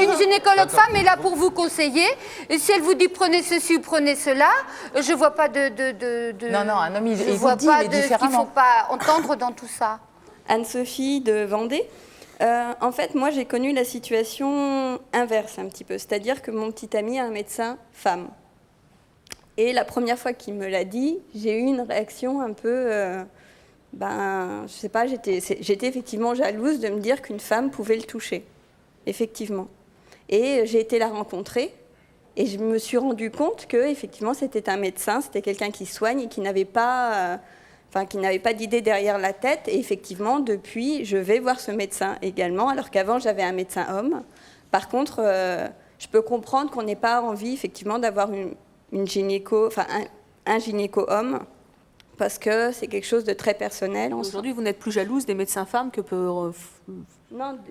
Une gynécologue femme est là pour vous conseiller. Et si elle vous dit prenez ceci ou prenez cela, je ne vois pas de... Non, un homme, il vous dit, mais différemment. Il ne faut pas entendre dans tout ça. Anne-Sophie de Vendée. En fait, moi, j'ai connu la situation inverse un petit peu. C'est-à-dire que mon petit ami a un médecin femme. Et la première fois qu'il me l'a dit, j'ai eu une réaction un peu... je sais pas, j'étais effectivement jalouse de me dire qu'une femme pouvait le toucher. Effectivement. Et j'ai été la rencontrer. Et je me suis rendu compte que effectivement, c'était un médecin, c'était quelqu'un qui soigne et qui n'avait pas... qui n'avait pas d'idée derrière la tête. Et effectivement, depuis, je vais voir ce médecin également, alors qu'avant, j'avais un médecin homme. Par contre, je peux comprendre qu'on n'ait pas envie, effectivement, d'avoir une gynéco, un gynéco-homme, parce que c'est quelque chose de très personnel. Aujourd'hui, vous n'êtes plus jalouse des médecins femmes que peut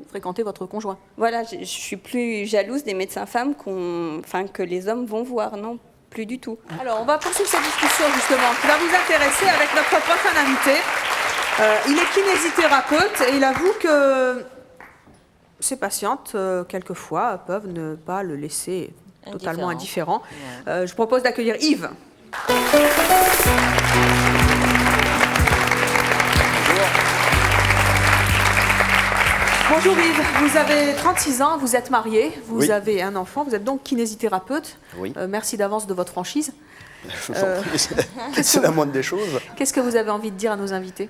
fréquenter votre conjoint. Voilà, je ne suis plus jalouse des médecins femmes que les hommes vont voir, non. Plus du tout. Alors, on va poursuivre cette discussion justement qui va vous intéresser avec notre prochain invité. Il est kinésithérapeute et il avoue que ses patientes, quelquefois, peuvent ne pas le laisser totalement indifférent. Je propose d'accueillir Yves. Bonjour Yves, vous avez 36 ans, vous êtes marié, vous avez un enfant, vous êtes donc kinésithérapeute. Oui. Merci d'avance de votre franchise. C'est la moindre des choses. Qu'est-ce que vous avez envie de dire à nos invités ?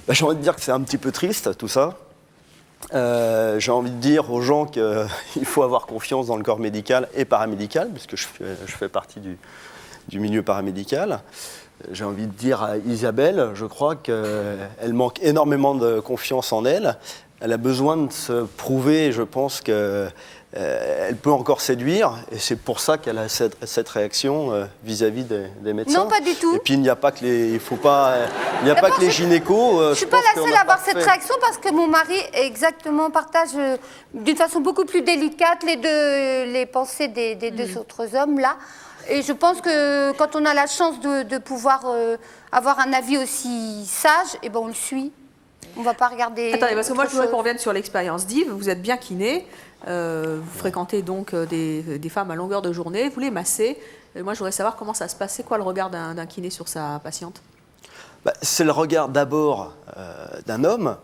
J'ai envie de dire que c'est un petit peu triste tout ça. J'ai envie de dire aux gens qu'il faut avoir confiance dans le corps médical et paramédical, puisque je fais partie du milieu paramédical. J'ai envie de dire à Isabelle, je crois qu'elle manque énormément de confiance en elle. Elle a besoin de se prouver, je pense qu'elle peut encore séduire, et c'est pour ça qu'elle a cette réaction vis-à-vis des médecins. Non, pas du tout. Et puis il n'y a pas que les gynécos. Je ne suis pas la seule à avoir cette réaction parce que mon mari partage d'une façon beaucoup plus délicate les pensées des deux autres hommes là. Et je pense que quand on a la chance de pouvoir avoir un avis aussi sage, on le suit. On va pas regarder. Attendez, parce que moi, je autre voudrais chose. qu'on revienne sur l'expérience d'Yves. Vous êtes bien kiné. Vous fréquentez donc des femmes à longueur de journée. Vous les massez. Moi, je voudrais savoir comment ça se passe. C'est quoi le regard d'un kiné sur sa patiente? C'est le regard d'abord d'un homme.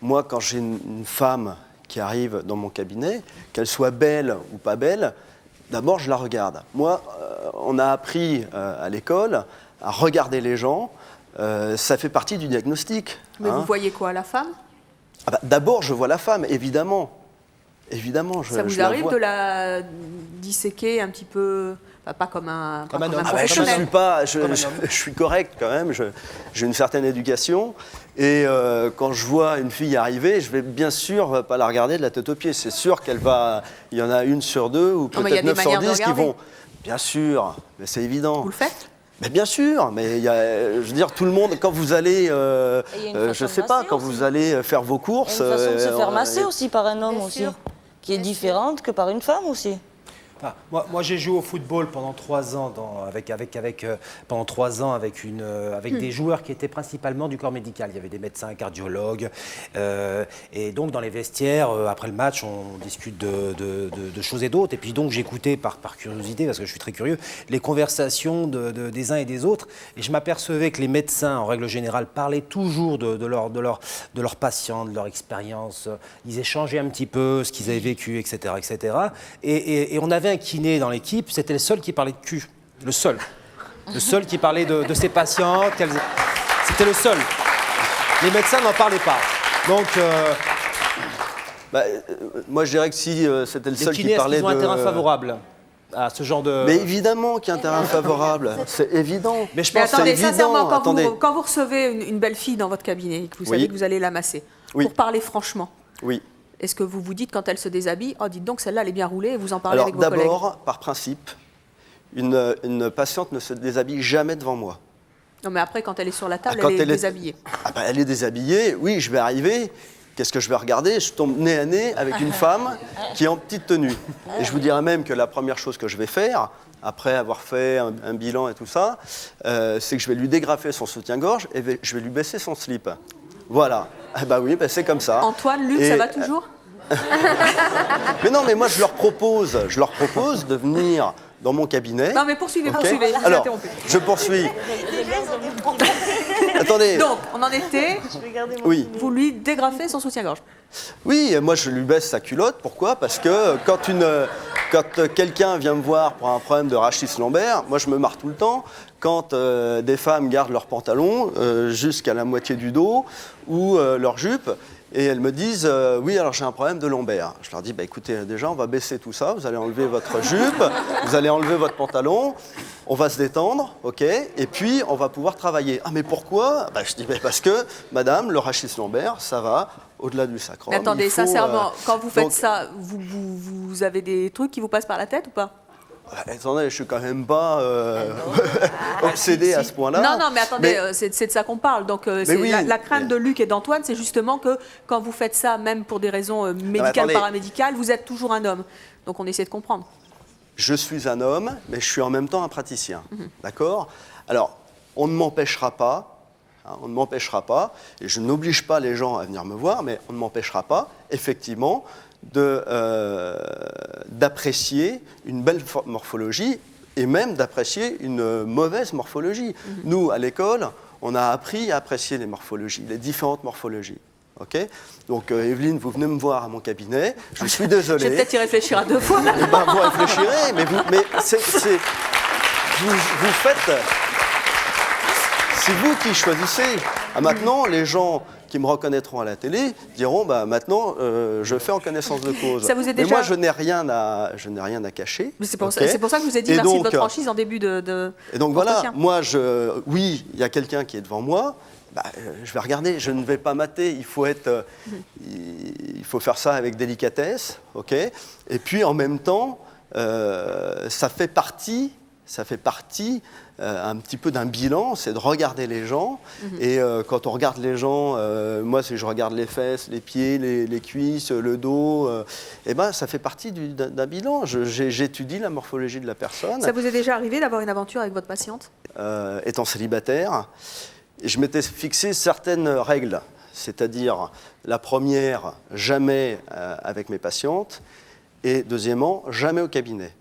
Moi, quand j'ai une femme qui arrive dans mon cabinet, qu'elle soit belle ou pas belle, d'abord, je la regarde. Moi, on a appris à l'école à regarder les gens. Ça fait partie du diagnostic. Mais vous voyez quoi, la femme? D'abord, je vois la femme, évidemment. Évidemment, ça vous je la arrive vois. de la disséquer un petit peu, pas comme un Comme un homme. professionnel. Je suis correct quand même, j'ai une certaine éducation. Et quand je vois une fille arriver, je vais bien sûr pas la regarder de la tête aux pieds. C'est sûr qu'il y en a une sur deux ou peut-être 9 sur 10 qui vont. Bien sûr, mais c'est évident. Vous le faites? Mais bien sûr, mais je veux dire, tout le monde, quand vous allez, je sais pas, quand vous allez faire vos courses. Il y a une façon de se faire masser aussi par un homme aussi, qui est différente que par une femme aussi. Ah, moi j'ai joué au football pendant 3 ans pendant 3 ans avec des joueurs qui étaient principalement du corps médical. Il y avait des médecins, cardiologues, et donc dans les vestiaires, après le match, on discute de choses et d'autres. Et puis donc j'écoutais par curiosité, parce que je suis très curieux, les conversations des uns et des autres. Et je m'apercevais que les médecins, en règle générale, parlaient toujours de leurs patients, de leur expérience. Ils échangeaient un petit peu ce qu'ils avaient vécu, etc., etc. Et on avait un kiné dans l'équipe, c'était le seul qui parlait de cul. Le seul. Le seul qui parlait de ses patientes. C'était le seul. Les médecins n'en parlaient pas. Donc... moi, je dirais que si c'était le seul qui kinés, parlait ils ont un terrain favorable à ce genre de... Mais évidemment qu'il y a un terrain favorable, c'est évident. Mais je Mais pense attendez, que c'est sincèrement, évident. quand vous recevez une belle fille dans votre cabinet et que vous savez que vous allez la masser, pour parler franchement, est-ce que vous vous dites quand elle se déshabille, oh dites donc celle-là elle est bien roulée, et vous en parlez avec vos collègues? D'abord, par principe, une patiente ne se déshabille jamais devant moi. Non mais après quand elle est sur la table, elle est déshabillée. Elle est déshabillée, oui, je vais arriver. Qu'est-ce que je vais regarder? Je tombe nez à nez avec une femme qui est en petite tenue. Et je vous dirais même que la première chose que je vais faire, après avoir fait un bilan et tout ça, c'est que je vais lui dégrafer son soutien-gorge et je vais lui baisser son slip. Voilà. Oui, c'est comme ça. Antoine, Luc, ça va toujours? Mais non, mais moi je leur propose de venir dans mon cabinet. Non mais poursuivez, Okay. poursuivez. Je vous ai Alors, interrompu. je poursuis. Attendez. Donc, on en était. Oui. Vous lui dégrafez son soutien-gorge. Oui, moi je lui baisse sa culotte. Pourquoi? Parce que quand quelqu'un vient me voir pour un problème de rachis lombaire, moi je me marre tout le temps. Quand des femmes gardent leur pantalon jusqu'à la moitié du dos ou leur jupe, et elles me disent oui, alors j'ai un problème de lombaire. Je leur dis écoutez, déjà on va baisser tout ça, vous allez enlever votre jupe, vous allez enlever votre pantalon, on va se détendre, ok, et puis on va pouvoir travailler. Ah mais pourquoi? Je dis parce que madame, le rachis lombaire, ça va au-delà du sacrum. Mais attendez, sincèrement, quand vous faites donc, ça, vous avez des trucs qui vous passent par la tête ou pas? Attendez, je suis quand même pas obsédé à ce point-là. Non, mais attendez, c'est de ça qu'on parle. Donc, oui, la crainte de Luc et d'Antoine, c'est justement que quand vous faites ça, même pour des raisons médicales, paramédicales, vous êtes toujours un homme. Donc, on essaie de comprendre. Je suis un homme, mais je suis en même temps un praticien. D'accord? Alors, on ne m'empêchera pas, et je n'oblige pas les gens à venir me voir, mais on ne m'empêchera pas, effectivement, d'apprécier une belle morphologie et même d'apprécier une mauvaise morphologie. Nous, à l'école, on a appris à apprécier les morphologies, les différentes morphologies. Okay, donc Evelyne, vous venez me voir à mon cabinet, je suis désolé. Je vais peut-être y réfléchir à 2 fois. Vous réfléchirez, mais vous faites... C'est vous qui choisissez. Maintenant, les gens qui me reconnaîtront à la télé diront maintenant je fais en connaissance de cause. Ça vous est Mais déjà... moi je n'ai rien à cacher. C'est pour ça que je vous ai dit merci de votre franchise en début de Et donc voilà, moi oui, il y a quelqu'un qui est devant moi. Je vais regarder, je ne vais pas mater. Il faut faire ça avec délicatesse, ok. Et puis en même temps, ça fait partie un petit peu d'un bilan, c'est de regarder les gens. Et quand on regarde les gens, moi, si je regarde les fesses, les pieds, les cuisses, le dos, ça fait partie d'un bilan. J'étudie la morphologie de la personne. Ça vous est déjà arrivé d'avoir une aventure avec votre patiente? Étant célibataire, je m'étais fixé certaines règles. C'est-à-dire, la première, jamais avec mes patientes, et deuxièmement, jamais au cabinet.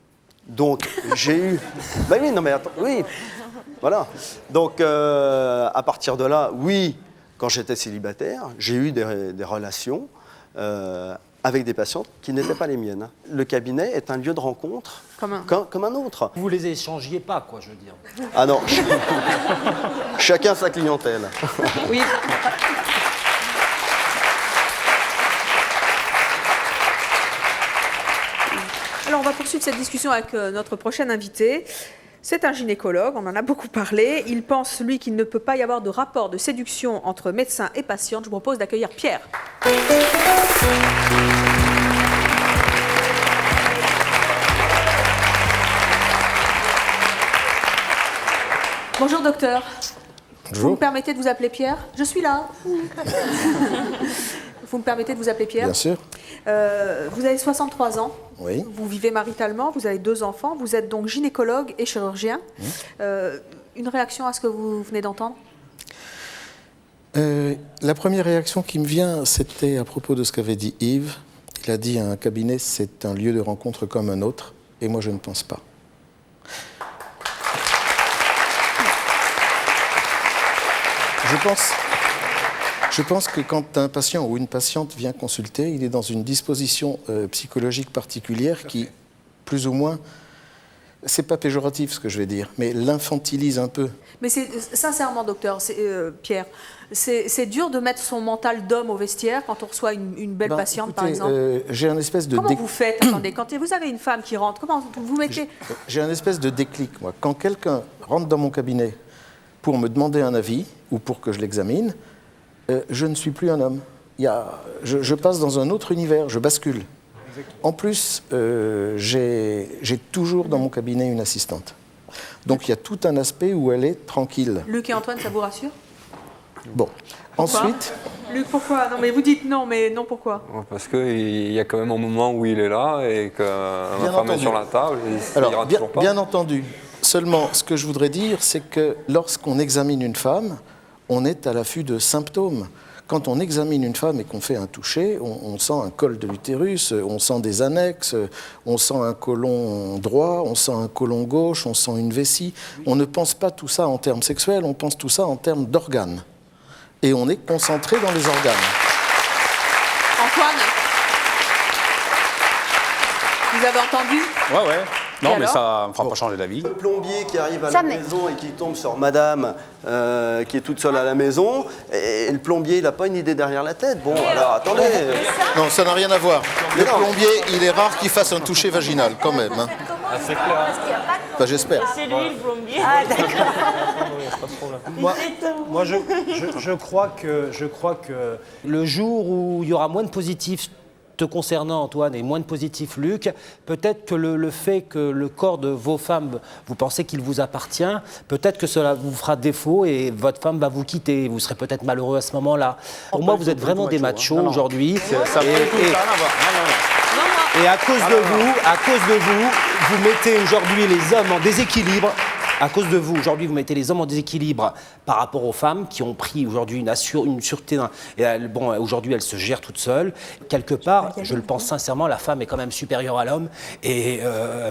Donc, j'ai eu... Ben oui, non mais attends, oui, voilà. Donc, à partir de là, oui, quand j'étais célibataire, j'ai eu des relations avec des patientes qui n'étaient pas les miennes. Le cabinet est un lieu de rencontre comme un autre. Vous les échangiez pas, quoi, je veux dire. Ah non, chacun sa clientèle. Oui. Alors, on va poursuivre cette discussion avec notre prochain invité. C'est un gynécologue, on en a beaucoup parlé. Il pense, lui, qu'il ne peut pas y avoir de rapport de séduction entre médecin et patiente. Je vous propose d'accueillir Pierre. Bonjour docteur. Bonjour. Vous me permettez de vous appeler Pierre? Je suis là. Vous me permettez de vous appeler Pierre? Bien sûr. Vous avez 63 ans. Oui. Vous vivez maritalement, vous avez 2 enfants. Vous êtes donc gynécologue et chirurgien. Une réaction à ce que vous venez d'entendre? La première réaction qui me vient, c'était à propos de ce qu'avait dit Yves. Il a dit un cabinet, c'est un lieu de rencontre comme un autre. Et moi, je ne pense pas. Je pense que quand un patient ou une patiente vient consulter, il est dans une disposition psychologique particulière qui, plus ou moins, c'est pas péjoratif ce que je vais dire, mais l'infantilise un peu. Mais sincèrement, docteur, Pierre, c'est dur de mettre son mental d'homme au vestiaire quand on reçoit une belle patiente, écoutez, par exemple. J'ai un espèce de Comment vous faites? Attendez, quand vous avez une femme qui rentre, comment vous mettez? J'ai un espèce de déclic, moi. Quand quelqu'un rentre dans mon cabinet pour me demander un avis ou pour que je l'examine, je ne suis plus un homme. Je passe dans un autre univers, je bascule. En plus, j'ai toujours dans mon cabinet une assistante. Donc il y a tout un aspect où elle est tranquille. Luc et Antoine, ça vous rassure? Bon, Pourquoi? ensuite... Luc, pourquoi? Non, mais vous dites non, mais non, pourquoi? Parce qu'il y a quand même un moment où il est là et que ma femme est sur la table et ça Alors, ira toujours pas. bien entendu. Seulement, ce que je voudrais dire, c'est que lorsqu'on examine une femme, on est à l'affût de symptômes. Quand on examine une femme et qu'on fait un toucher, on sent un col de l'utérus, on sent des annexes, on sent un côlon droit, on sent un côlon gauche, on sent une vessie. On ne pense pas tout ça en termes sexuels, on pense tout ça en termes d'organes. Et on est concentré dans les organes. Antoine, vous avez entendu? Ouais. Non, et mais alors? ça ne me fera pas changer d'avis. Le plombier qui arrive à la maison et qui tombe sur madame qui est toute seule à la maison, et le plombier, il n'a pas une idée derrière la tête. Bon, alors, attendez. Non, ça n'a rien à voir. Le plombier, il est rare qu'il fasse un toucher vaginal, quand même. Hein. Ah, c'est clair. Enfin, j'espère. C'est lui le plombier. Ah, d'accord. Moi, je crois que le jour où il y aura moins de positifs te concernant, Antoine, et moins de positifs, Luc, peut-être que le fait que le corps de vos femmes, vous pensez qu'il vous appartient, peut-être que cela vous fera défaut et votre femme va vous quitter. Vous serez peut-être malheureux à ce moment-là. Pour moi, vous êtes vraiment des machos aujourd'hui. Et à cause de vous, vous mettez aujourd'hui les hommes en déséquilibre. À cause de vous, aujourd'hui, vous mettez les hommes en déséquilibre par rapport aux femmes qui ont pris aujourd'hui une sûreté. Et aujourd'hui, elles se gèrent toutes seules. Quelque part, je le pense sincèrement, la femme est quand même supérieure à l'homme. Et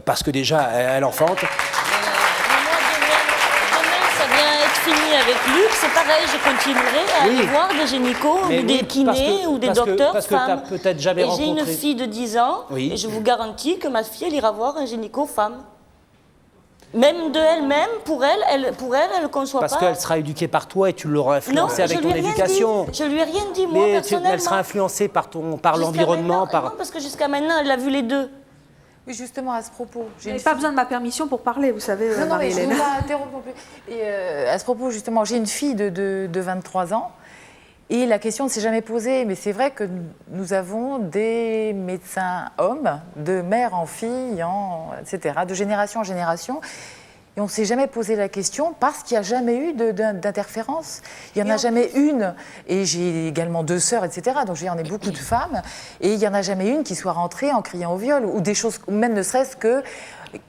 parce que déjà, elle enfante. Ça vient être fini avec Luc, c'est pareil, je continuerai à aller voir des gynécos ou des kinés ou des docteurs parce que femmes. t'as peut-être jamais rencontré... j'ai une fille de 10 ans et je vous garantis que ma fille, elle ira voir un gynéco femme. Même de elle-même, pour elle, elle ne conçoit pas. Parce qu'elle sera éduquée par toi et tu l'auras influencée avec ton éducation. Je lui ai rien dit, moi, personnellement. Elle sera influencée par l'environnement. Non, parce que jusqu'à maintenant, elle a vu les deux. Oui, justement, à ce propos. Vous n'avez pas besoin de ma permission pour parler, vous savez, Non, mais je ne Marie-Hélène. veux pas interrompre non plus. Et à ce propos, justement, j'ai une fille de 23 ans. Et la question ne s'est jamais posée, mais c'est vrai que nous avons des médecins hommes, de mère en fille, etc., de génération en génération. Et on ne s'est jamais posé la question parce qu'il n'y a jamais eu d'interférence. Il n'y en a jamais une. Et j'ai également 2 sœurs, etc. Donc on est beaucoup de femmes. Et il n'y en a jamais une qui soit rentrée en criant au viol. Ou des choses, ou même ne serait-ce que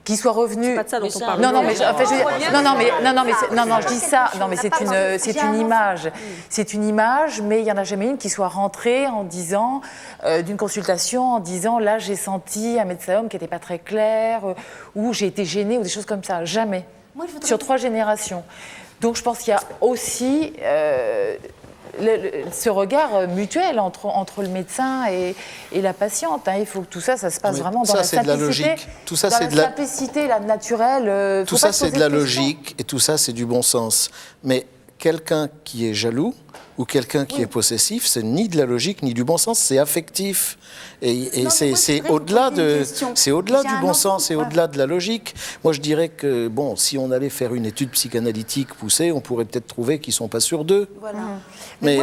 qui soit revenu. C'est pas de ça dont on parle. Non, non, mais je dis ça. Non, mais c'est une image. C'est une image, mais il n'y en a jamais une qui soit rentrée en disant, d'une consultation, en disant, là, j'ai senti un médecin homme qui n'était pas très clair, ou j'ai été gênée, ou des choses comme ça. Jamais. Sur 3 générations. Donc, je pense qu'il y a aussi ce regard mutuel entre le médecin et la patiente. Il faut que tout ça, ça se passe vraiment dans la simplicité. De la logique. Tout ça, c'est de la simplicité, la naturelle. Tout ça, c'est de la logique et tout ça, c'est du bon sens. Mais quelqu'un qui est jaloux ou quelqu'un qui est possessif, c'est ni de la logique ni du bon sens, c'est affectif. Et c'est au-delà du bon sens, c'est au-delà de la logique. Moi, je dirais que, bon, si on allait faire une étude psychanalytique poussée, on pourrait peut-être trouver qu'ils ne sont pas sur 2. Voilà. Mais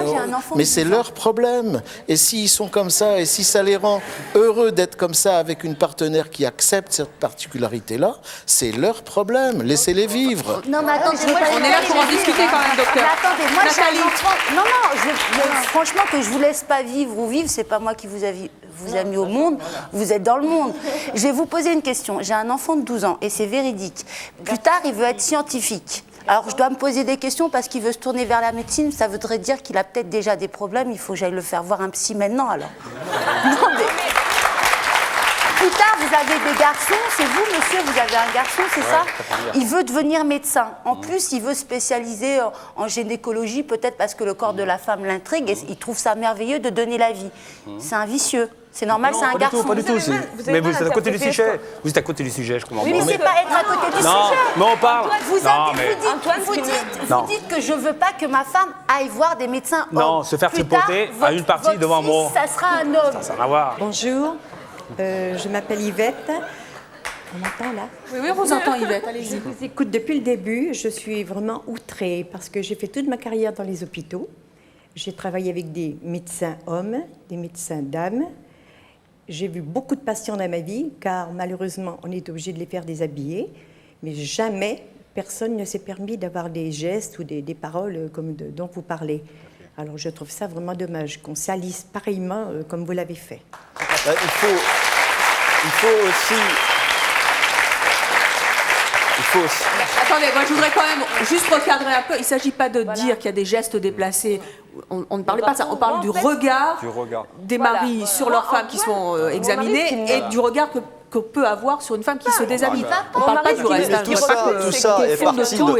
c'est leur problème. Et s'ils sont comme ça, et si ça les rend heureux d'être comme ça avec une partenaire qui accepte cette particularité-là, c'est leur problème. Laissez-les vivre. Non, mais attendez, on est là pour en discuter quand même, docteur. Mais attendez, moi j'ai Nathalie. un enfant. Non, franchement, que je vous laisse pas vivre ou vivre, c'est pas moi qui vous a mis au monde, vous êtes dans le monde. Je vais vous poser une question. J'ai un enfant de 12 ans et c'est véridique. Plus tard, il veut être scientifique. Alors, je dois me poser des questions parce qu'il veut se tourner vers la médecine. Ça voudrait dire qu'il a peut-être déjà des problèmes. Il faut que j'aille le faire voir un psy maintenant, alors. Non, mais... Plus tard, vous avez des garçons. C'est vous, monsieur, vous avez un garçon, c'est ça? Il veut devenir médecin. En plus, il veut spécialiser en gynécologie, peut-être parce que le corps de la femme l'intrigue et il trouve ça merveilleux de donner la vie. C'est un vicieux. C'est normal, c'est un garçon. Pas du tout. Mais vous êtes à côté du sujet. Vous êtes à côté du sujet, je comprends. Oui, mais c'est pas être à côté du sujet. Non, mais on parle. Vous dites que je veux pas que ma femme aille voir des médecins hommes. Non, se faire tripoter à une partie devant moi. Ça sera un homme. Ça n'a rien à voir. Bonjour, je m'appelle Yvette. On m'entend là? Oui, on vous entend, Yvette. Je vous écoute depuis le début. Je suis vraiment outrée parce que j'ai fait toute ma carrière dans les hôpitaux. J'ai travaillé avec des médecins hommes, des médecins dames. J'ai vu beaucoup de patients dans ma vie, car malheureusement, on est obligé de les faire déshabiller. Mais jamais personne ne s'est permis d'avoir des gestes ou des paroles comme dont vous parlez. Alors je trouve ça vraiment dommage qu'on salisse pareillement comme vous l'avez fait. Il faut aussi... Attendez, moi je voudrais quand même juste recadrer un peu. Il ne s'agit pas de dire qu'il y a des gestes déplacés. On ne parlait pas de ça. On parle du regard des maris sur leurs femmes qui sont examinées et du regard qu'on peut avoir sur une femme qui se déshabille. On ne parle pas du reste. Tout ça est parti de...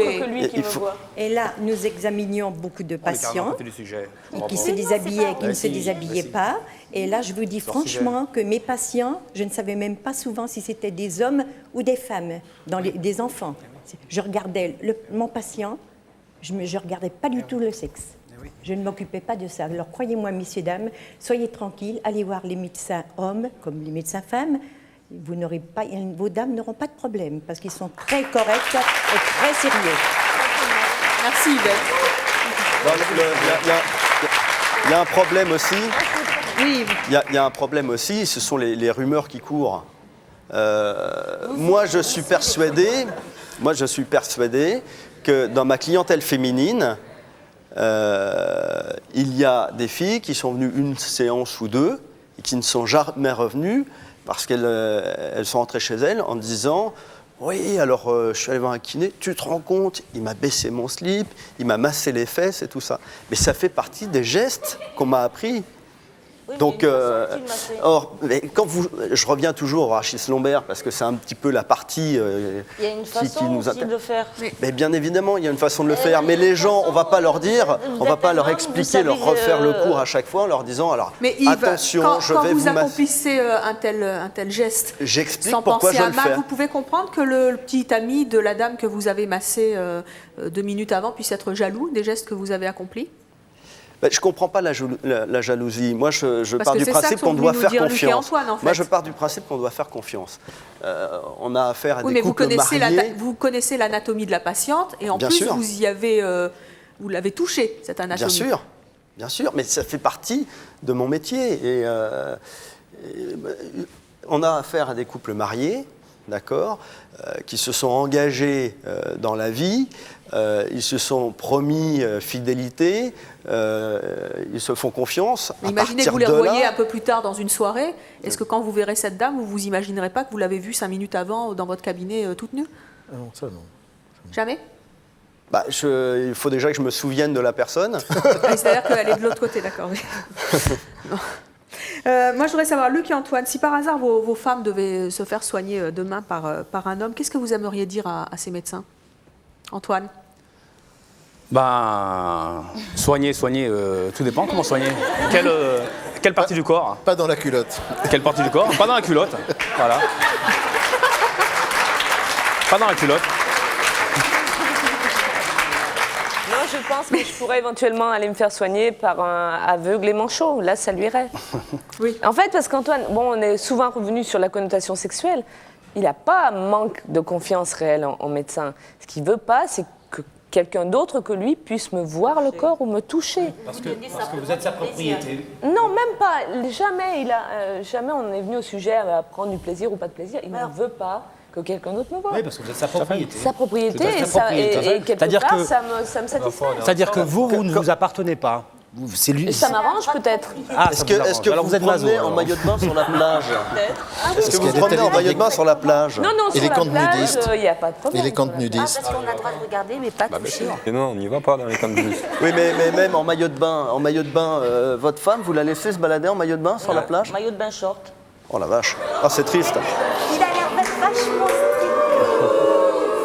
Et là, nous examinions beaucoup de patients qui se déshabillaient et qui ne se déshabillaient pas. Et là, je vous dis franchement que mes patients, je ne savais même pas souvent si c'était des hommes ou des femmes, des enfants. Je regardais mon patient, je ne regardais pas du tout le sexe. Je ne m'occupais pas de ça. Alors croyez-moi, messieurs, dames, soyez tranquilles, allez voir les médecins hommes comme les médecins femmes. Vos dames n'auront pas de problème parce qu'ils sont très corrects et très sérieux. Merci Yvette. Il y a un problème aussi. Oui. Il y a un problème aussi, ce sont les rumeurs qui courent. Moi, je suis persuadé que dans ma clientèle féminine, il y a des filles qui sont venues une séance ou deux et qui ne sont jamais revenues parce qu'elles sont rentrées chez elles en disant « Oui, alors je suis allée voir un kiné, tu te rends compte, il m'a baissé mon slip, il m'a massé les fesses et tout ça. » Mais ça fait partie des gestes qu'on m'a appris. Oui, donc, je reviens toujours au rachis lombaire parce que c'est un petit peu la partie il y a une façon qui nous aussi de le faire. Mais bien évidemment, il y a une façon de le faire. Mais les gens, on ne va pas leur dire, on ne va pas leur expliquer, leur refaire le cours à chaque fois en leur disant alors mais Yves, attention, je vais vous accomplissez un tel geste, j'explique sans pourquoi penser je à le mal, fais. vous pouvez comprendre que le petit ami de la dame que vous avez massé 2 minutes avant puisse être jaloux des gestes que vous avez accomplis? Je ne comprends pas la jalousie. Moi, je pars du principe qu'on doit faire confiance. Antoine, en fait. Moi, je pars du principe qu'on doit faire confiance. On a affaire à des couples mariés. Vous connaissez l'anatomie de la patiente et en Bien plus, sûr. vous l'avez touchée, cette anatomie. Bien sûr, mais ça fait partie de mon métier. Et on a affaire à des couples mariés d'accord, qui se sont engagés dans la vie, ils se sont promis fidélité, ils se font confiance. Imaginez que vous les revoyez un peu plus tard dans une soirée. Est-ce que quand vous verrez cette dame, vous vous imaginerez pas que vous l'avez vue 5 minutes avant dans votre cabinet toute nue? Non, ça non. Jamais? Bah, il faut déjà que je me souvienne de la personne. C'est-à-dire qu'elle est de l'autre côté, d'accord. Moi, je voudrais savoir, Luc et Antoine, si par hasard vos femmes devaient se faire soigner demain par un homme, qu'est-ce que vous aimeriez dire à ces médecins? Antoine? Ben, soigner, tout dépend comment soigner. Quelle partie du corps? Pas dans la culotte. Quelle partie du corps? Pas dans la culotte, voilà. Pas dans la culotte. Non, je pense que je pourrais éventuellement aller me faire soigner par un aveugle et manchot. Là, ça lui irait. Oui. En fait, parce qu'Antoine, bon, on est souvent revenu sur la connotation sexuelle. Il n'a pas un manque de confiance réelle en médecin. Ce qu'il ne veut pas, c'est que quelqu'un d'autre que lui puisse me voir le corps ou me toucher. Parce que vous êtes sa propriété. Non, même pas. Jamais on est venu au sujet à prendre du plaisir ou pas de plaisir. Il ne veut pas que quelqu'un d'autre me voit. Oui, parce que vous êtes sa propriété. Sa propriété, et quelque part, ça me satisfait. C'est-à-dire que vous ne vous appartenez pas. C'est lui. Ça m'arrange peut-être. Ah, est-ce que vous vous promenez en maillot de bain sur la plage? Est-ce que vous vous promenez en maillot de bain sur la plage? Non, Et les camps de plage, nudistes? il n'y a pas de problème. Et les camps de nudistes? Parce qu'on a le droit de regarder, mais pas toucher. Et non, on n'y va pas dans les camps de nudistes. Oui, mais même en maillot de bain, votre femme, vous la laissez se balader en maillot de bain sur la plage? Maillot de bain short. Oh la vache. Ah, c'est triste. Il a l'air d'être vachement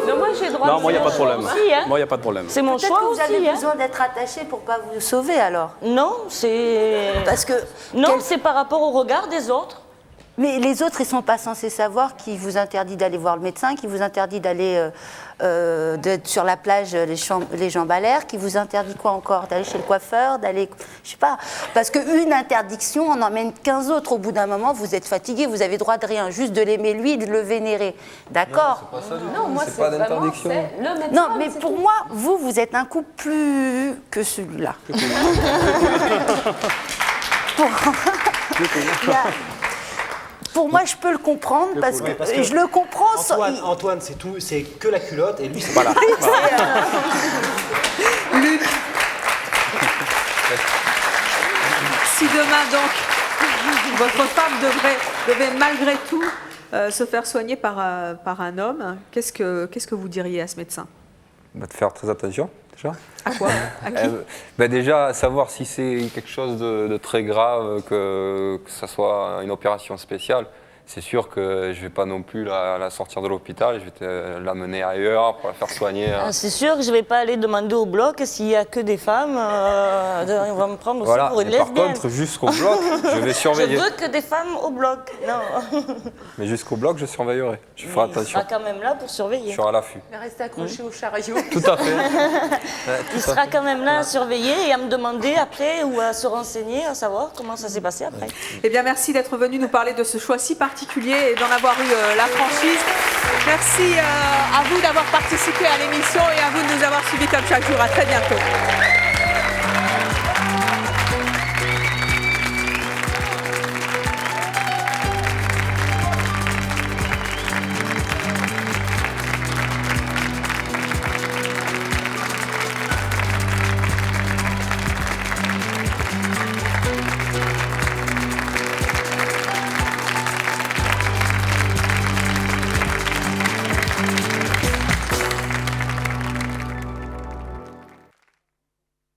Non, moi j'ai droit. Non, moi, il n'y a pas de problème. Aussi, hein. Moi, il n'y a pas de problème. C'est mon Peut-être choix que vous aussi. avez hein. besoin d'être attaché pour pas vous sauver alors. Non, c'est. Parce que Non, c'est par rapport au regard des autres. mais les autres, ils sont pas censés savoir qui vous interdit d'aller voir le médecin, qui vous interdit d'aller d'être sur la plage les jambes à l'air, qui vous interdit quoi encore? D'aller chez le coiffeur, d'aller, je sais pas. Parce qu'une interdiction en emmène 15 autres. Au bout d'un moment, vous êtes fatigué, vous avez droit de rien, juste de l'aimer lui, de le vénérer. D'accord? Non, moi c'est pas vraiment d'interdiction. le médecin. Non, mais pour moi, vous êtes un couple plus que celui-là. Pour moi, je peux le comprendre parce que je le comprends. Antoine, c'est tout, c'est que la culotte et lui, c'est Voilà. Luc. Si demain, donc, votre femme devait malgré tout se faire soigner par un homme, qu'est-ce que vous diriez à ce médecin? De faire très attention, déjà. À quoi? À qui? Déjà, savoir si c'est quelque chose de très grave, que ça soit une opération spéciale. C'est sûr que je ne vais pas non plus la sortir de l'hôpital, je vais l'amener ailleurs pour la faire soigner. C'est sûr que je ne vais pas aller demander au bloc s'il n'y a que des femmes. On va me prendre aussi pour une lesbienne. Par contre, jusqu'au bloc, je vais surveiller. Je veux que des femmes au bloc. Non. Mais jusqu'au bloc, je surveillerai. Je ferai attention. Il sera quand même là pour surveiller. Je serai à l'affût. Il va rester accroché au chariot. Tout à fait. Il sera quand même là à surveiller et à me demander après ou à se renseigner, à savoir comment ça s'est passé après. Eh bien, merci d'être venu nous parler de ce choix si particulier et d'en avoir eu la franchise. Merci à vous d'avoir participé à l'émission et à vous de nous avoir suivis comme chaque jour. À très bientôt.